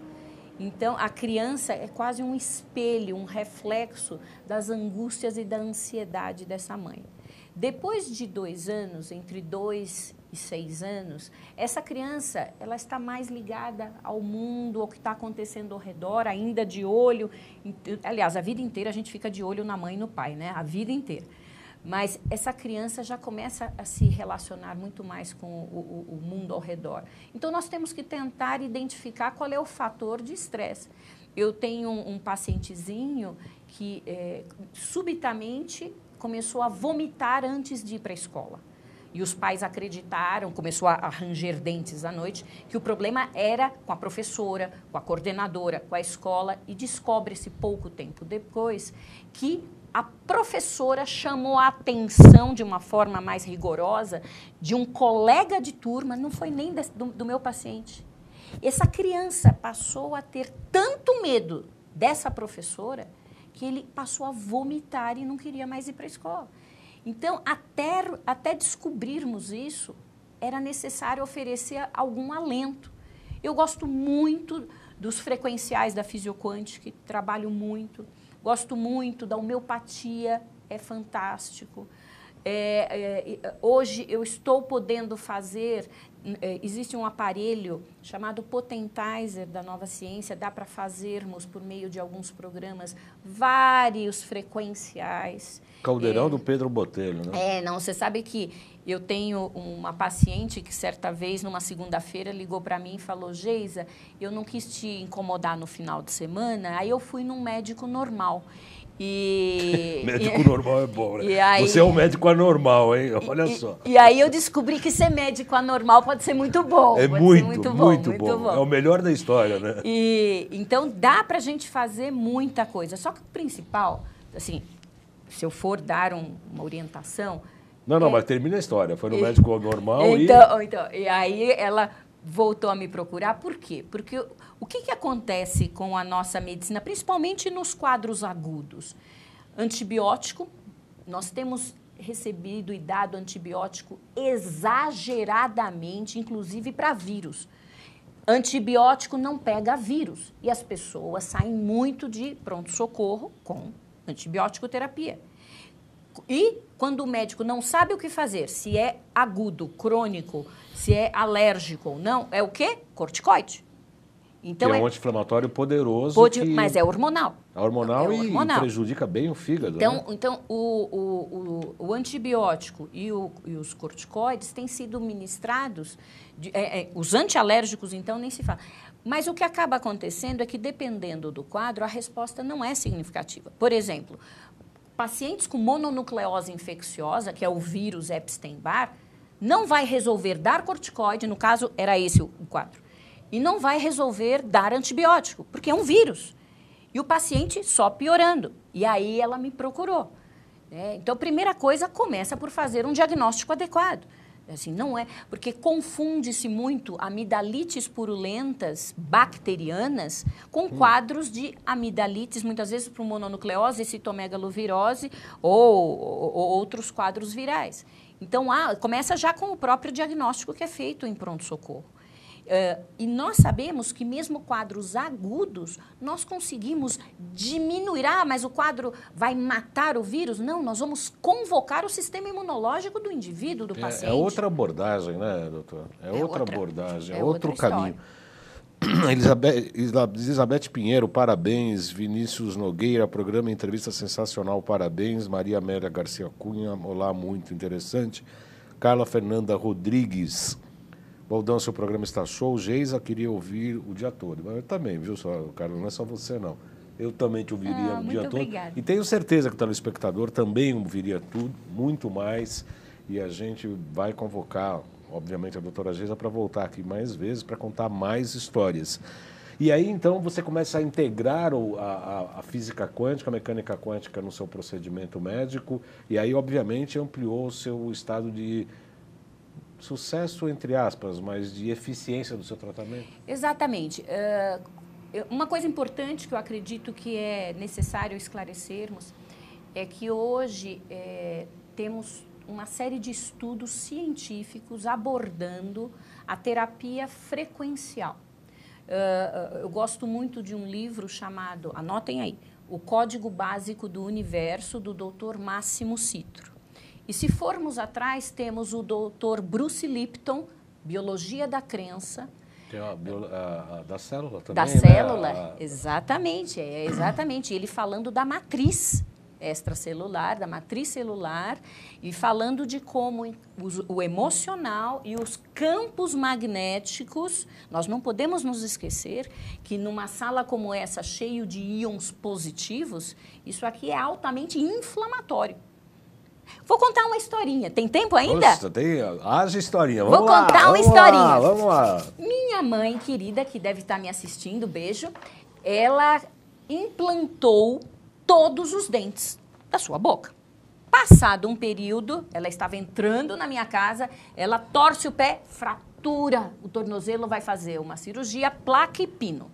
Então, a criança é quase um espelho, um reflexo das angústias e da ansiedade dessa mãe. Depois de 2 anos, entre 2 e 6 anos, essa criança ela está mais ligada ao mundo, ao que está acontecendo ao redor, ainda de olho. Aliás, a vida inteira a gente fica de olho na mãe e no pai, né? A vida inteira. Mas essa criança já começa a se relacionar muito mais com o mundo ao redor. Então, nós temos que tentar identificar qual é o fator de estresse. Eu tenho um pacientezinho que subitamente começou a vomitar antes de ir para a escola. E os pais acreditaram, começou a ranger dentes à noite, que o problema era com a professora, com a coordenadora, com a escola, e descobre-se pouco tempo depois que a professora chamou a atenção de uma forma mais rigorosa de um colega de turma, não foi nem do meu paciente. Essa criança passou a ter tanto medo dessa professora que ele passou a vomitar e não queria mais ir para a escola. Então, até descobrirmos isso, era necessário oferecer algum alento. Eu gosto muito dos frequenciais da Fisioquântica, trabalho muito. Gosto muito da homeopatia, é fantástico. Hoje eu estou podendo fazer, existe um aparelho chamado Potentizer da Nova Ciência, dá para fazermos por meio de alguns programas vários frequenciais. Caldeirão do Pedro Botelho, né? Não, você sabe que eu tenho uma paciente que certa vez, numa segunda-feira, ligou para mim e falou: Geisa, eu não quis te incomodar no final de semana, aí eu fui num médico normal. Médico normal é bom, né? Aí, você é um médico anormal, hein? Olha só. E aí eu descobri que ser médico anormal pode ser muito bom. É muito bom. É o melhor da história, né? Então dá pra gente fazer muita coisa. Só que o principal, assim, se eu for dar uma orientação... Não, mas termina a história. Foi no médico normal e aí ela voltou a me procurar. Por quê? Porque o que acontece com a nossa medicina, principalmente nos quadros agudos? Antibiótico, nós temos recebido e dado antibiótico exageradamente, inclusive para vírus. Antibiótico não pega vírus e as pessoas saem muito de pronto-socorro com antibiótico terapia. E quando o médico não sabe o que fazer, se é agudo, crônico, se é alérgico ou não, é o quê? Corticoide. Então, que é um anti-inflamatório poderoso. Mas é hormonal. É hormonal e prejudica bem o fígado. Então o antibiótico e os corticoides têm sido ministrados, os antialérgicos, então, nem se fala. Mas o que acaba acontecendo é que, dependendo do quadro, a resposta não é significativa. Por exemplo, pacientes com mononucleose infecciosa, que é o vírus Epstein-Barr, não vai resolver dar corticoide, no caso, era esse o quadro, e não vai resolver dar antibiótico, porque é um vírus. E o paciente só piorando. E aí ela me procurou. Então, a primeira coisa, começa por fazer um diagnóstico adequado. Assim, não é, porque confunde-se muito amidalites purulentas bacterianas com quadros de amidalites, muitas vezes por mononucleose, citomegalovirose ou outros quadros virais. Então, começa já com o próprio diagnóstico que é feito em pronto-socorro. E nós sabemos que mesmo quadros agudos, nós conseguimos diminuir. Mas o quadro vai matar o vírus? Não, nós vamos convocar o sistema imunológico do indivíduo, do paciente. É outra abordagem, né, doutor? É outra abordagem, é outro caminho. Elizabeth Pinheiro, parabéns. Vinícius Nogueira, programa Entrevista Sensacional, parabéns. Maria Amélia Garcia Cunha, olá, muito interessante. Carla Fernanda Rodrigues, Baldão, seu programa está show. Geisa, queria ouvir o dia todo. Mas eu também, viu, Carla? Não é só você, não. Eu também te ouviria o dia todo. Obrigada. E tenho certeza que o telespectador também ouviria tudo, muito mais. E a gente vai convocar, obviamente, a doutora Geisa para voltar aqui mais vezes, para contar mais histórias. E aí, então, você começa a integrar a física quântica, a mecânica quântica no seu procedimento médico. E aí, obviamente, ampliou o seu estado de sucesso, entre aspas, mas de eficiência do seu tratamento? Exatamente. Uma coisa importante que eu acredito que é necessário esclarecermos é que hoje temos uma série de estudos científicos abordando a terapia frequencial. Eu gosto muito de um livro chamado, anotem aí, O Código Básico do Universo, do Dr. Máximo Citro. E se formos atrás, temos o Dr. Bruce Lipton, Biologia da Crença. Tem da célula também, da célula, exatamente, exatamente. Ele falando da matriz extracelular, da matriz celular, e falando de como o emocional e os campos magnéticos, nós não podemos nos esquecer que numa sala como essa, cheio de íons positivos, isso aqui é altamente inflamatório. Vou contar uma historinha. Tem tempo ainda? Nossa, haja historinha. Vamos Vou lá, contar uma historinha. Vamos lá. Minha mãe querida, que deve estar me assistindo, beijo, ela implantou todos os dentes da sua boca. Passado um período, ela estava entrando na minha casa, ela torce o pé, fratura o tornozelo, vai fazer uma cirurgia, placa e pino.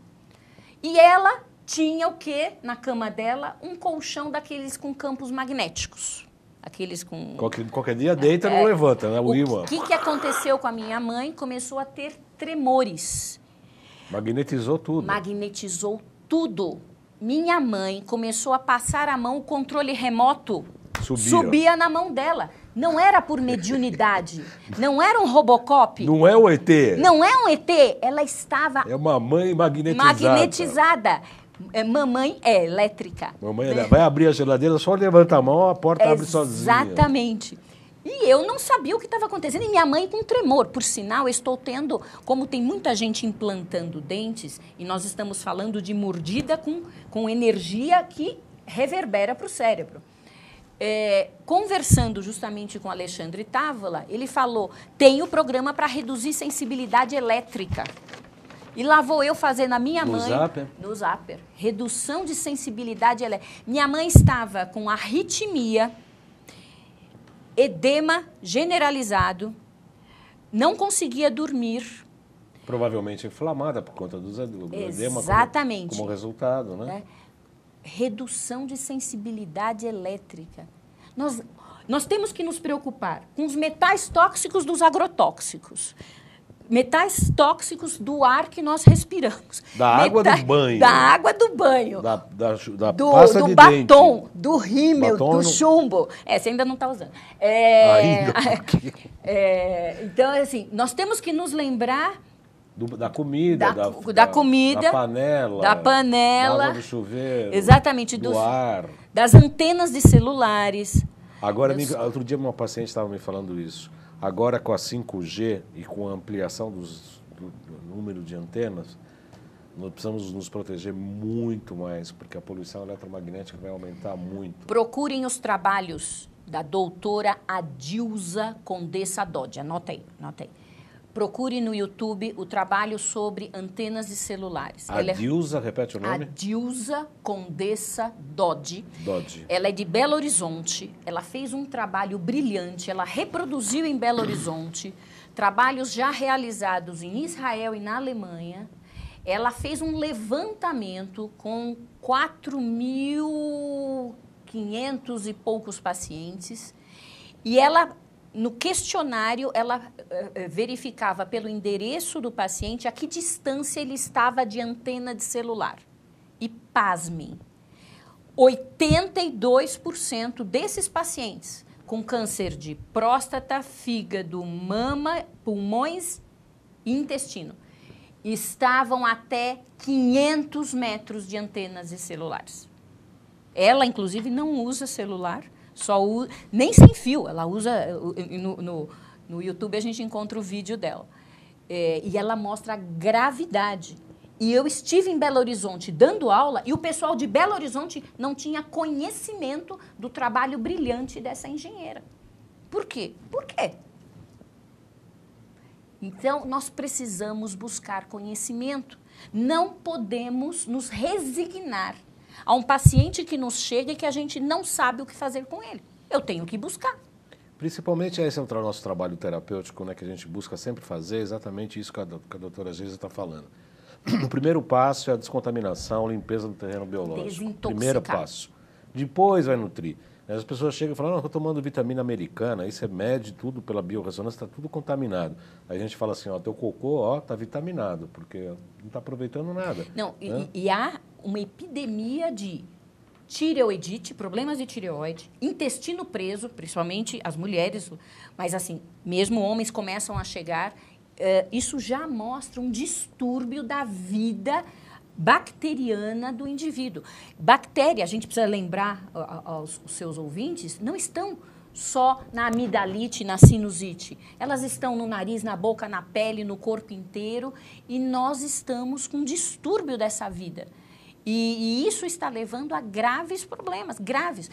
E ela tinha o quê na cama dela? Um colchão daqueles com campos magnéticos. Aqueles com... Qualquer dia deita, não levanta, né? O que aconteceu com a minha mãe? Começou a ter tremores. Magnetizou tudo. Magnetizou tudo. Minha mãe começou a passar a mão, o controle remoto subia na mão dela. Não era por mediunidade. Não era um Robocop. Não é um ET. Não é um ET. Ela estava... É uma mãe magnetizada. Magnetizada. Mamãe é elétrica. Mamãe vai abrir a geladeira, só levanta a mão, a porta abre sozinha. Exatamente. E eu não sabia o que estava acontecendo. E minha mãe com tremor. Por sinal, eu estou tendo... Como tem muita gente implantando dentes, e nós estamos falando de mordida com energia que reverbera para o cérebro. Conversando justamente com o Alexandre Távola, ele falou, tem o programa para reduzir sensibilidade elétrica. E lá vou eu fazer na minha mãe... No Zapper. Redução de sensibilidade elétrica. Minha mãe estava com arritmia, edema generalizado, não conseguia dormir. Provavelmente inflamada por conta do edema. Exatamente. Como resultado, né? Redução de sensibilidade elétrica. Nós temos que nos preocupar com os metais tóxicos dos agrotóxicos. Metais tóxicos do ar que nós respiramos. Da água do banho. Da água do banho. Da pasta de batom, dente. do rímel, batom do chumbo. Você ainda não está usando. Ainda? Então, assim, nós temos que nos lembrar... Da comida, da comida, da panela, da água do chuveiro, exatamente, do ar, das antenas de celulares. Agora, outro dia uma paciente estava me falando isso. Agora com a 5G e com a ampliação do número de antenas, nós precisamos nos proteger muito mais, porque a poluição eletromagnética vai aumentar muito. Procurem os trabalhos da doutora Adilza Condessa Dodge. Anota aí, anota aí. Procure no YouTube o trabalho sobre antenas de celulares. Adilza, repete o nome? Adilza Condessa Dodge. Dodge. Ela é de Belo Horizonte. Ela fez um trabalho brilhante. Ela reproduziu em Belo Horizonte trabalhos já realizados em Israel e na Alemanha. Ela fez um levantamento com 4.500 e poucos pacientes. E ela... No questionário, ela verificava pelo endereço do paciente a que distância ele estava de antena de celular. E, pasmem, 82% desses pacientes com câncer de próstata, fígado, mama, pulmões e intestino estavam até 500 metros de antenas de celulares. Ela, inclusive, não usa celular. Nem sem fio, ela usa, no YouTube a gente encontra o vídeo dela. E ela mostra a gravidade. E eu estive em Belo Horizonte dando aula e o pessoal de Belo Horizonte não tinha conhecimento do trabalho brilhante dessa engenheira. Por quê? Por quê? Então, nós precisamos buscar conhecimento. Não podemos nos resignar a um paciente que nos chega e que a gente não sabe o que fazer com ele. Eu tenho que buscar. Principalmente esse é o nosso trabalho terapêutico, né, que a gente busca sempre fazer, exatamente isso que a doutora Geisa está falando. O primeiro passo é a descontaminação, limpeza do terreno biológico. Desintoxicar. Primeiro passo. Depois vai nutrir. As pessoas chegam e falam, não, eu estou tomando vitamina americana, aí você mede tudo pela biorressonância, está tudo contaminado. Aí a gente fala assim, ó, teu cocô, ó, está vitaminado, porque não está aproveitando nada. Não, né? E há uma epidemia de tireoidite, problemas de tireoide, intestino preso, principalmente as mulheres, mas assim, mesmo homens começam a chegar, isso já mostra um distúrbio da vida bacteriana do indivíduo. Bactéria, a gente precisa lembrar aos seus ouvintes, não estão só na amidalite, na sinusite. Elas estão no nariz, na boca, na pele, no corpo inteiro e nós estamos com um distúrbio dessa vida. E isso está levando a graves problemas, graves.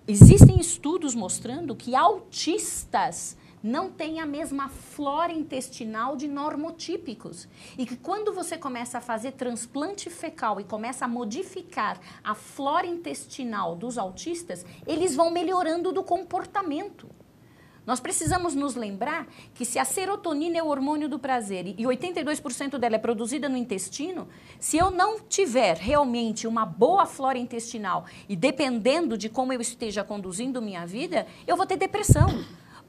Existem estudos mostrando que autistas não têm a mesma flora intestinal de normotípicos. E que quando você começa a fazer transplante fecal e começa a modificar a flora intestinal dos autistas, eles vão melhorando do comportamento. Nós precisamos nos lembrar que se a serotonina é o hormônio do prazer e 82% dela é produzida no intestino, se eu não tiver realmente uma boa flora intestinal e dependendo de como eu esteja conduzindo minha vida, eu vou ter depressão.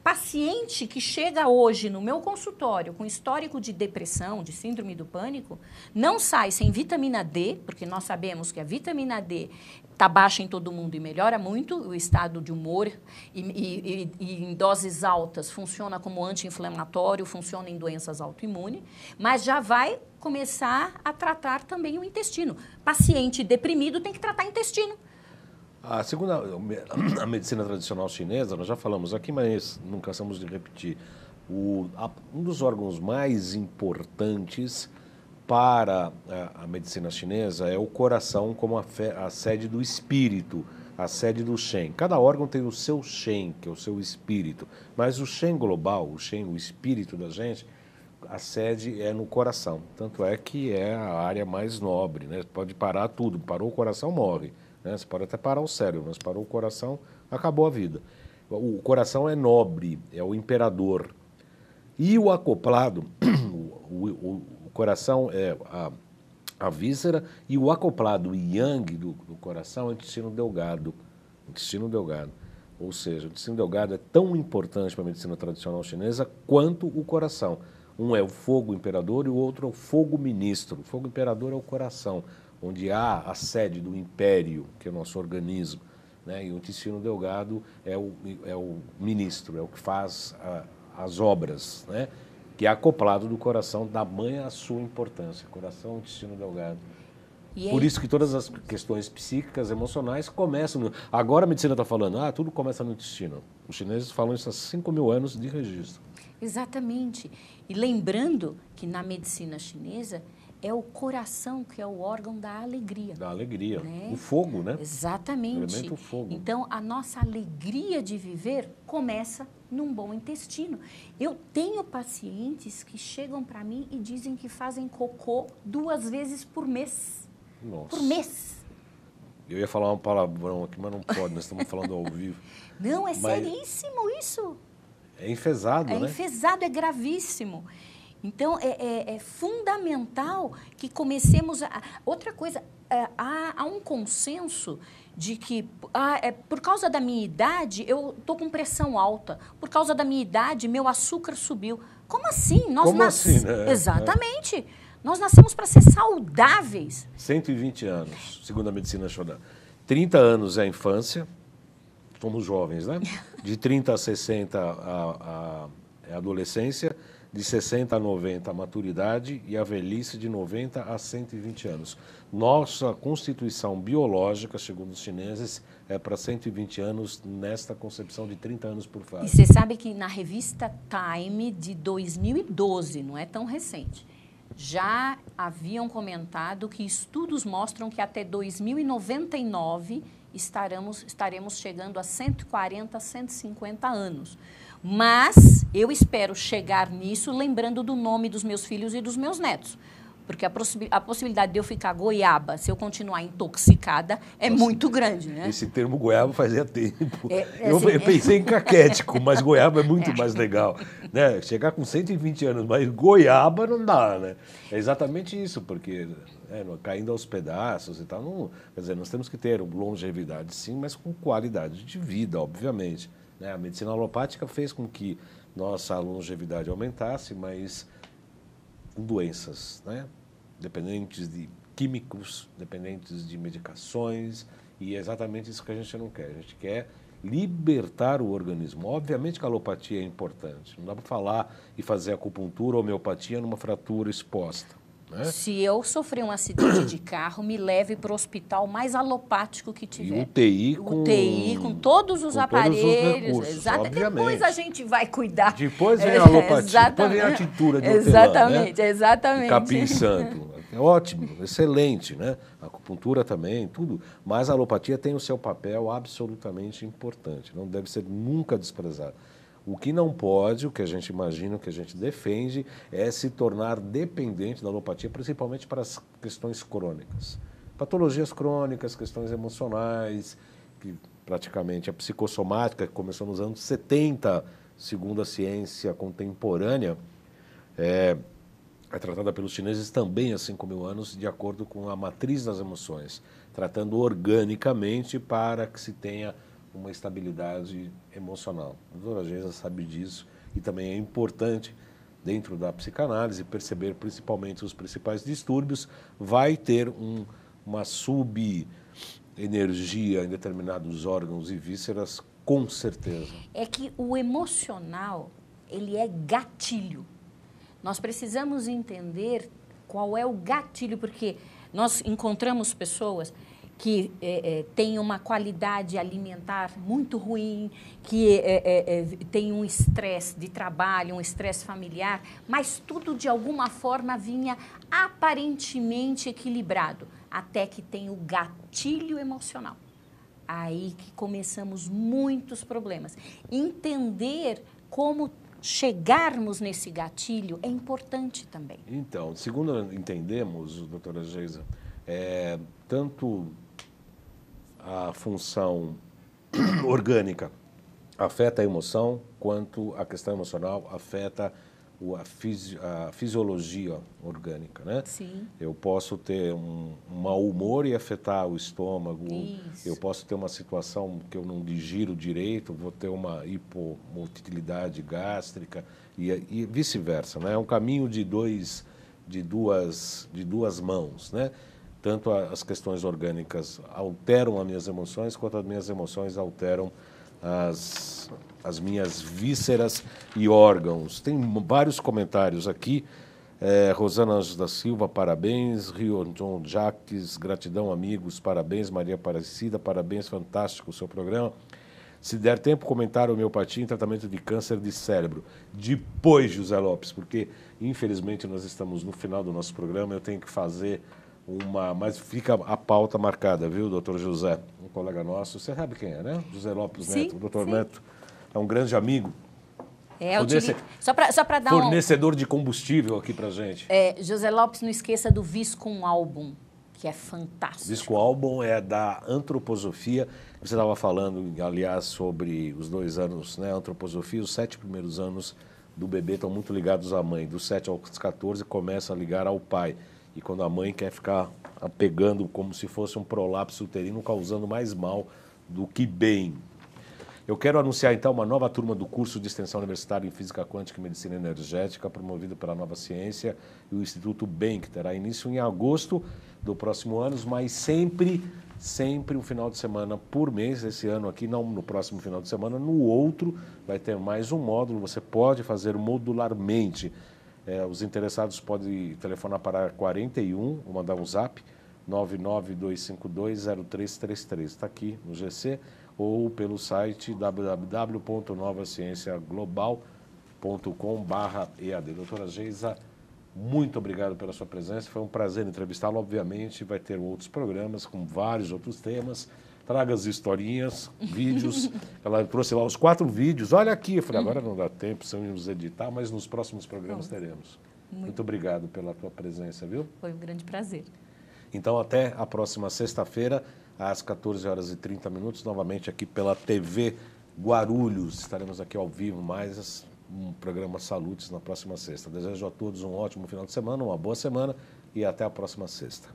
paciente que chega hoje no meu consultório com histórico de depressão, de síndrome do pânico, não sai sem vitamina D, porque nós sabemos que a vitamina D está baixa em todo mundo e melhora muito o estado de humor e em doses altas funciona como anti-inflamatório, funciona em doenças autoimunes, mas já vai começar a tratar também o intestino. Paciente deprimido tem que tratar intestino. A medicina tradicional chinesa, nós já falamos aqui, mas não cansamos de repetir, um dos órgãos mais importantes para a medicina chinesa é o coração como a sede do espírito, a sede do Shen. Cada órgão tem o seu Shen, que é o seu espírito, mas o Shen global, o Shen, o espírito da gente, a sede é no coração. Tanto é que é a área mais nobre, né? Pode parar tudo, parou o coração, morre. Né? Você pode até parar o cérebro, mas parou o coração, acabou a vida. O coração é nobre, é o imperador. E o acoplado, o coração é a víscera, e o acoplado, o yang do coração é o intestino delgado. Intestino delgado. Ou seja, o intestino delgado é tão importante para a medicina tradicional chinesa quanto o coração. Um é o fogo imperador e o outro é o fogo ministro. O fogo imperador é o coração, onde há a sede do império, que é o nosso organismo, né? E o intestino delgado é o ministro, é o que faz as obras, né? Que é acoplado do coração, da mãe a sua importância. Coração, intestino delgado. Por isso que todas as questões psíquicas, emocionais começam... Agora a medicina está falando, tudo começa no intestino. Os chineses falam isso há 5.000 anos de registro. Exatamente. E lembrando que na medicina chinesa é o coração que é o órgão da alegria. Da alegria. Né? O fogo, né? Exatamente. O elemento fogo. Então, a nossa alegria de viver começa num bom intestino. Eu tenho pacientes que chegam para mim e dizem que fazem cocô 2 vezes por mês. Nossa. Por mês. Eu ia falar um palavrão aqui, mas não pode, nós estamos falando ao vivo. Não, seríssimo isso. É enfesado, né? É enfesado, é gravíssimo. Então, é fundamental que comecemos a... Outra coisa, há um consenso de que, por causa da minha idade, eu estou com pressão alta. Por causa da minha idade, meu açúcar subiu. Como assim? Assim, né? Exatamente. Nós nascemos para ser saudáveis. 120 anos, segundo a medicina Shodan. 30 anos é a infância, somos jovens, né? De 30 a 60 é a adolescência, de 60 a 90 a maturidade e a velhice de 90 a 120 anos. Nossa constituição biológica, segundo os chineses, é para 120 anos nesta concepção de 30 anos por fase. E você sabe que na revista Time de 2012, não é tão recente, já haviam comentado que estudos mostram que até 2099 estaremos chegando a 140, 150 anos. Mas eu espero chegar nisso lembrando do nome dos meus filhos e dos meus netos. Porque a possibilidade de eu ficar goiaba, se eu continuar intoxicada, é muito grande, né? Esse termo goiaba fazia tempo. Eu pensei em caquético, mas goiaba é muito mais legal. Né? Chegar com 120 anos, mas goiaba não dá, né? É exatamente isso, porque caindo aos pedaços e tal. Não, quer dizer, nós temos que ter longevidade, sim, mas com qualidade de vida, obviamente. Né? A medicina alopática fez com que nossa longevidade aumentasse, mas com doenças, né? Dependentes de químicos, dependentes de medicações, e é exatamente isso que a gente não quer. A gente quer libertar o organismo. Obviamente que a alopatia é importante. Não dá para falar e fazer acupuntura ou homeopatia numa fratura exposta. Né? Se eu sofrer um acidente de carro, me leve para o hospital mais alopático que tiver. E UTI com todos os aparelhos. Todos os recursos, obviamente. Depois a gente vai cuidar. Depois vem a alopatia, depois vem a tintura de hortelã, exatamente, né? Exatamente. Capim santo. É ótimo, excelente, né? A acupuntura também, tudo. Mas a alopatia tem o seu papel absolutamente importante. Não deve ser nunca desprezado. O que não pode, o que a gente imagina, o que a gente defende, é se tornar dependente da alopatia, principalmente para as questões crônicas. Patologias crônicas, questões emocionais, que praticamente a psicossomática, que começou nos anos 70, segundo a ciência contemporânea, é tratada pelos chineses também há 5.000 anos, de acordo com a matriz das emoções, tratando organicamente para que se tenha uma estabilidade emocional. A doutora Geisa sabe disso e também é importante, dentro da psicanálise, perceber principalmente os principais distúrbios. Vai ter uma subenergia em determinados órgãos e vísceras, com certeza. É que o emocional, ele é gatilho. Nós precisamos entender qual é o gatilho, porque nós encontramos pessoas que têm uma qualidade alimentar muito ruim, que têm um estresse de trabalho, um estresse familiar, mas tudo de alguma forma vinha aparentemente equilibrado, até que tem o gatilho emocional. Aí que começamos muitos problemas. Entender como chegarmos nesse gatilho é importante também. Então, segundo entendemos, doutora Geisa, tanto a função orgânica afeta a emoção, quanto a questão emocional afeta a fisiologia orgânica, né? Sim. Eu posso ter um mau humor e afetar o estômago. Isso. Eu posso ter uma situação que eu não digiro direito, vou ter uma hipomotilidade gástrica e vice-versa, né? É um caminho de duas mãos, né? Tanto as questões orgânicas alteram as minhas emoções, quanto as minhas emoções alteram as minhas vísceras e órgãos. Tem vários comentários aqui. Rosana Anjos da Silva, parabéns. Rio John Jaques, gratidão, amigos, parabéns. Maria Aparecida, parabéns, fantástico o seu programa. Se der tempo, comentar homeopatia em tratamento de câncer de cérebro. Depois, José Lopes, porque infelizmente nós estamos no final do nosso programa, eu tenho que fazer mas fica a pauta marcada, viu, doutor José? Um colega nosso, você sabe quem é, né? José Lopes Sim, Neto. O doutor sim. Neto é um grande amigo. Só para dar fornecedor de combustível aqui pra gente. José Lopes, não esqueça do Viscum Album, que é fantástico. Viscum Album é da antroposofia. Você estava falando, aliás, sobre os 2 anos, né? Antroposofia, os 7 primeiros anos do bebê estão muito ligados à mãe. Dos 7 aos 14 começa a ligar ao pai. E quando a mãe quer ficar apegando como se fosse um prolapso uterino, causando mais mal do que bem. Eu quero anunciar, então, uma nova turma do curso de extensão universitária em Física Quântica e Medicina Energética, promovido pela Nova Ciência e o Instituto BEM, que terá início em agosto do próximo ano, mas sempre um final de semana por mês. Esse ano aqui, não no próximo final de semana, no outro vai ter mais um módulo. Você pode fazer modularmente. Os interessados podem telefonar para 41, ou mandar um zap, 992520333. Está aqui no GC, ou pelo site www.novacienciaglobal.com/EAD. Doutora Geisa, muito obrigado pela sua presença. Foi um prazer entrevistá-la. Obviamente, vai ter outros programas com vários outros temas. Traga as historinhas, vídeos. Ela trouxe lá os 4 vídeos. Olha aqui. Eu falei, agora não dá tempo, precisamos editar, mas nos próximos programas teremos. Muito obrigado pela tua presença, viu? Foi um grande prazer. Então, até a próxima sexta-feira, às 14h30, novamente aqui pela TV Guarulhos. Estaremos aqui ao vivo, mais um programa Salutes na próxima sexta. Desejo a todos um ótimo final de semana, uma boa semana e até a próxima sexta.